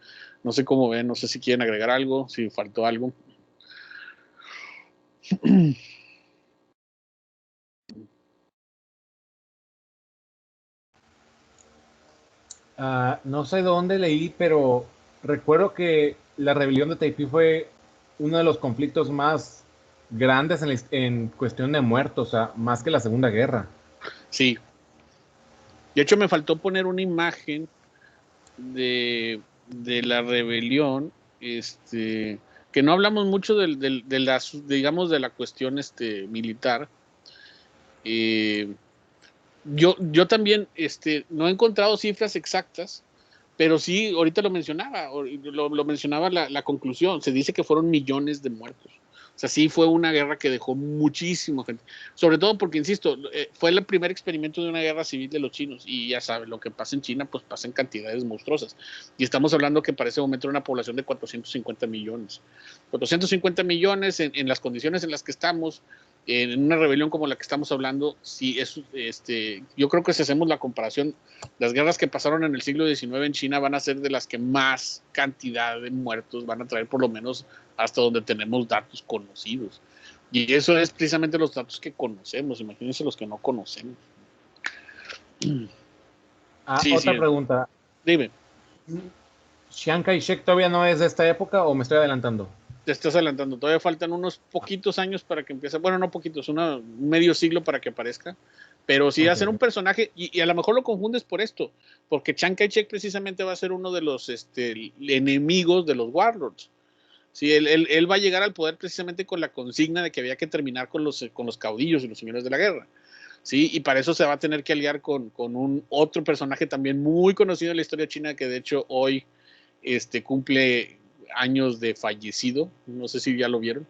cómo ven, no sé si quieren agregar algo, si faltó algo. No sé dónde leí, pero recuerdo que la rebelión de Taiping fue uno de los conflictos más grandes en cuestión de muertos, o sea, más que la Segunda Guerra. Sí. De hecho, me faltó poner una imagen de la rebelión, que no hablamos mucho de las, digamos, de la cuestión militar. Yo también no he encontrado cifras exactas, pero sí, ahorita lo mencionaba, lo mencionaba la conclusión, se dice que fueron millones de muertos. O sea, sí fue una guerra que dejó muchísima gente, sobre todo porque, insisto, fue el primer experimento de una guerra civil de los chinos, y ya saben, lo que pasa en China, pues pasa en cantidades monstruosas. Y estamos hablando que para ese momento era una población de 450 millones. 450 millones en las condiciones en las que estamos, en una rebelión como la que estamos hablando, sí, yo creo que si hacemos la comparación, las guerras que pasaron en el siglo XIX en China van a ser de las que más cantidad de muertos van a traer, por lo menos hasta donde tenemos datos conocidos. Y eso es precisamente los datos que conocemos, imagínense los que no conocemos. Otra pregunta. Dime. ¿Chiang Kai-shek todavía no es de esta época o me estoy adelantando? Te estás adelantando, todavía faltan unos poquitos años para que empiece, bueno, no poquitos, medio siglo para que aparezca, pero sí hacer un personaje, y a lo mejor lo confundes por esto, porque Chiang Kai-shek precisamente va a ser uno de los enemigos de los warlords. Sí, él va a llegar al poder precisamente con la consigna de que había que terminar con los caudillos y los señores de la guerra. Sí, y para eso se va a tener que aliar con un otro personaje también muy conocido en la historia china, que de hecho hoy cumple años de fallecido. No sé si ya lo vieron.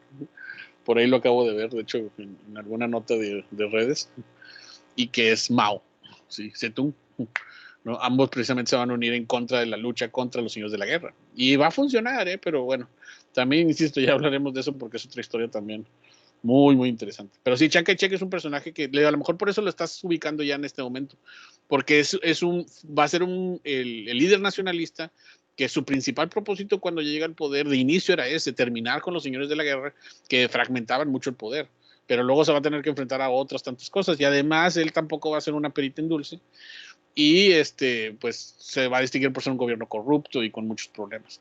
Por ahí lo acabo de ver, de hecho, en alguna nota de redes. Y que es Mao, ¿sí? Zedong, ¿no? Ambos precisamente se van a unir en contra de la lucha contra los señores de la guerra. Y va a funcionar, pero bueno, también, insisto, ya hablaremos de eso porque es otra historia también muy, muy interesante. Pero sí, Chiang Kai-shek es un personaje que a lo mejor por eso lo estás ubicando ya en este momento, porque va a ser el líder nacionalista, que su principal propósito cuando llega al poder de inicio era ese, terminar con los señores de la guerra que fragmentaban mucho el poder, pero luego se va a tener que enfrentar a otras tantas cosas, y además él tampoco va a ser una perita en dulce, y pues se va a distinguir por ser un gobierno corrupto y con muchos problemas.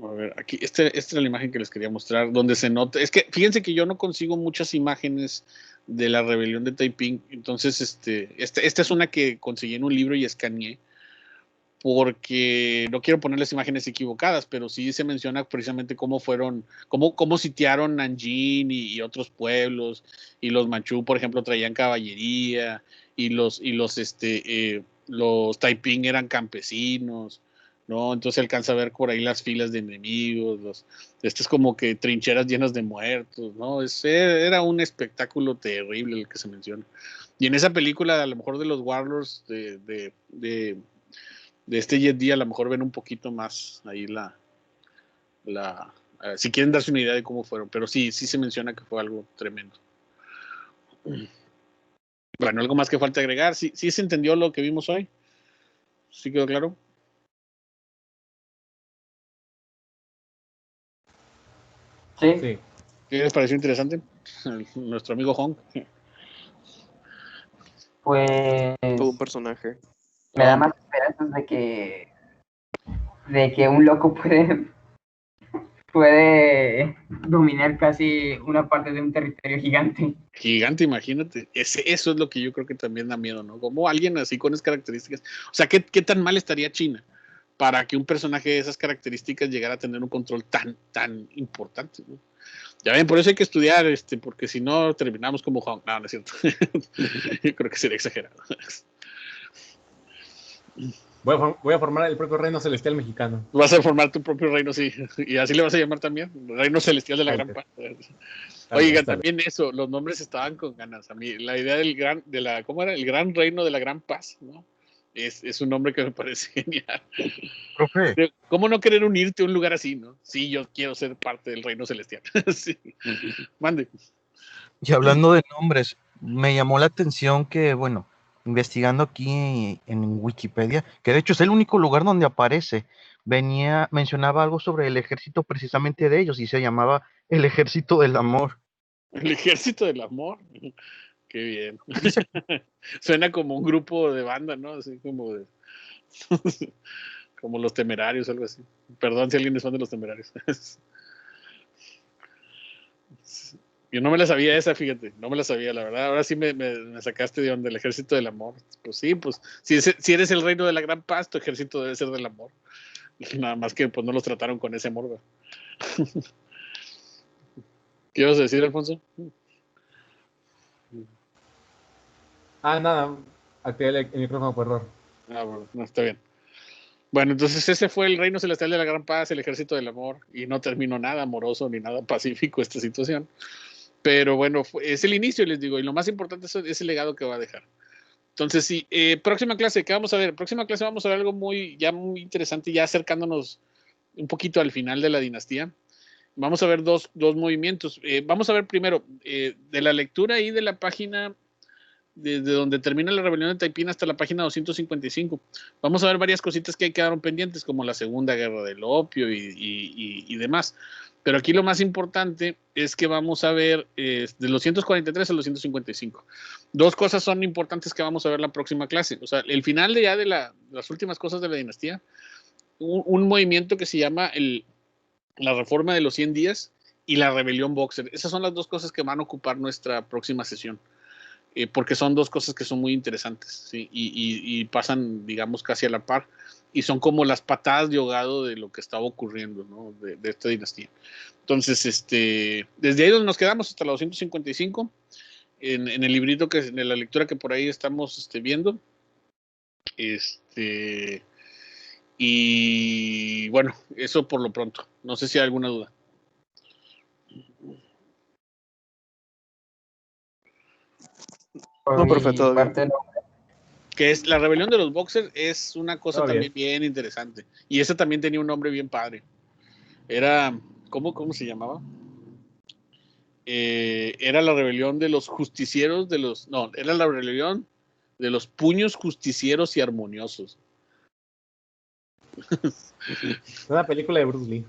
A ver, aquí, esta es la imagen que les quería mostrar, donde se nota, es que fíjense que yo no consigo muchas imágenes de la rebelión de Taiping, entonces esta es una que conseguí en un libro y escaneé, porque no quiero ponerles imágenes equivocadas, pero sí se menciona precisamente cómo sitiaron Nanjing y otros pueblos, y los manchú, por ejemplo, traían caballería, y los Taiping eran campesinos, ¿no? Entonces alcanza a ver por ahí las filas de enemigos, es como que trincheras llenas de muertos, ¿no? Era un espectáculo terrible el que se menciona. Y en esa película, a lo mejor de los Warlords de Jet Li, a lo mejor ven un poquito más ahí si quieren darse una idea de cómo fueron, pero sí se menciona que fue algo tremendo. Bueno, algo más que falta agregar. ¿Sí se entendió lo que vimos hoy? ¿Sí quedó claro? Sí. ¿Qué les pareció interesante? Nuestro amigo Hong. Pues Todo un personaje. me da más esperanzas de que un loco puede puede dominar casi una parte de un territorio gigante. Gigante, imagínate. Eso es lo que yo creo que también da miedo, ¿no? Como alguien así con esas características. O sea, ¿qué tan mal estaría China para que un personaje de esas características llegara a tener un control tan importante, ¿no? Ya ven, por eso hay que estudiar, porque si no terminamos como Hong. No, no es cierto. Yo creo que sería exagerado. Voy a formar el propio reino celestial mexicano. Vas a formar tu propio reino, sí. Y así le vas a llamar también, Reino Celestial de la Gran Paz. Oiga, también eso, los nombres estaban con ganas. A mí, la idea ¿cómo era? El Gran Reino de la Gran Paz, ¿no? Es un nombre que me parece genial. Profe, ¿Cómo no querer unirte a un lugar así, no? Sí, yo quiero ser parte del Reino Celestial. Sí. Mande. y hablando de nombres, me llamó la atención que, bueno, investigando aquí en Wikipedia, que de hecho es el único lugar donde aparece, mencionaba algo sobre el ejército precisamente de ellos y se llamaba el Ejército del Amor. El Ejército del Amor. Qué bien. Suena como un grupo de banda, ¿no? Así como de... como los Temerarios, algo así. Perdón si alguien es fan de los Temerarios. Yo no me la sabía esa, fíjate, no me la sabía, la verdad. Ahora sí me sacaste de donde el Ejército del Amor. Pues sí, pues si eres el reino de la Gran Paz, tu ejército debe ser del amor. Nada más que pues no los trataron con ese amor, ¿verdad? ¿Qué ibas a decir, Alfonso? Nada, activé el micrófono por error. Bueno, no, está bien. Bueno, entonces ese fue el Reino Celestial de la Gran Paz, el Ejército del Amor, y no terminó nada amoroso ni nada pacífico esta situación. Pero bueno, es el inicio, les digo, y lo más importante es el legado que va a dejar. Entonces, sí, próxima clase, ¿qué vamos a ver? Próxima clase vamos a ver algo muy interesante, ya acercándonos un poquito al final de la dinastía. Vamos a ver dos movimientos. Vamos a ver primero, de la lectura ahí de la página, desde donde termina la rebelión de Taiping hasta la página 255. Vamos a ver varias cositas que quedaron pendientes, como la Segunda Guerra del Opio y demás. Pero aquí lo más importante es que vamos a ver de los 143 a los 155. Dos cosas son importantes que vamos a ver la próxima clase. O sea, el final de las últimas cosas de la dinastía, un movimiento que se llama la reforma de los 100 días y la rebelión Boxer. Esas son las dos cosas que van a ocupar nuestra próxima sesión. Porque son dos cosas que son muy interesantes, ¿sí? Y pasan, digamos, casi a la par, y son como las patadas de ahogado de lo que estaba ocurriendo, ¿no? de esta dinastía. Entonces, desde ahí donde nos quedamos hasta la 255, en el librito, en la lectura que por ahí estamos viendo, y bueno, eso por lo pronto. No sé si hay alguna duda. No, profe, todo bien. Que es la rebelión de los Boxers, es una cosa también bien interesante. Y esa también tenía un nombre bien padre. Era, ¿cómo se llamaba? Era la rebelión de los justicieros era la rebelión de los puños justicieros y armoniosos. Es una película de Bruce Lee.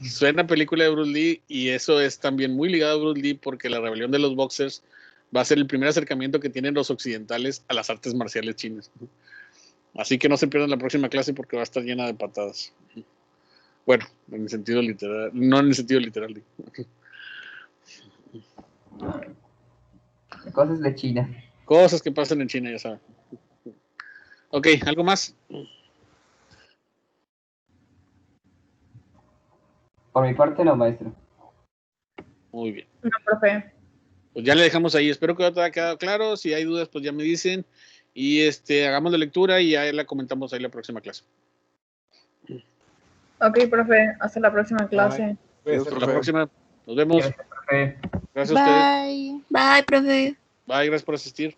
Suena película de Bruce Lee, y eso es también muy ligado a Bruce Lee, porque la rebelión de los Boxers va a ser el primer acercamiento que tienen los occidentales a las artes marciales chinas. Así que no se pierdan la próxima clase porque va a estar llena de patadas. Bueno, en el sentido literal, no en el sentido literal. Cosas de China. Cosas que pasan en China, ya saben. Ok, ¿algo más? Por mi parte no, maestro. Muy bien. No, profe. Pues ya le dejamos ahí. Espero que todo haya quedado claro. Si hay dudas, pues ya me dicen. Y hagamos la lectura y ya la comentamos ahí la próxima clase. Ok, profe. Hasta la próxima clase. Hasta la próxima. Nos vemos. Gracias, profe. Gracias a ustedes. Bye. Bye, profe. Bye, gracias por asistir.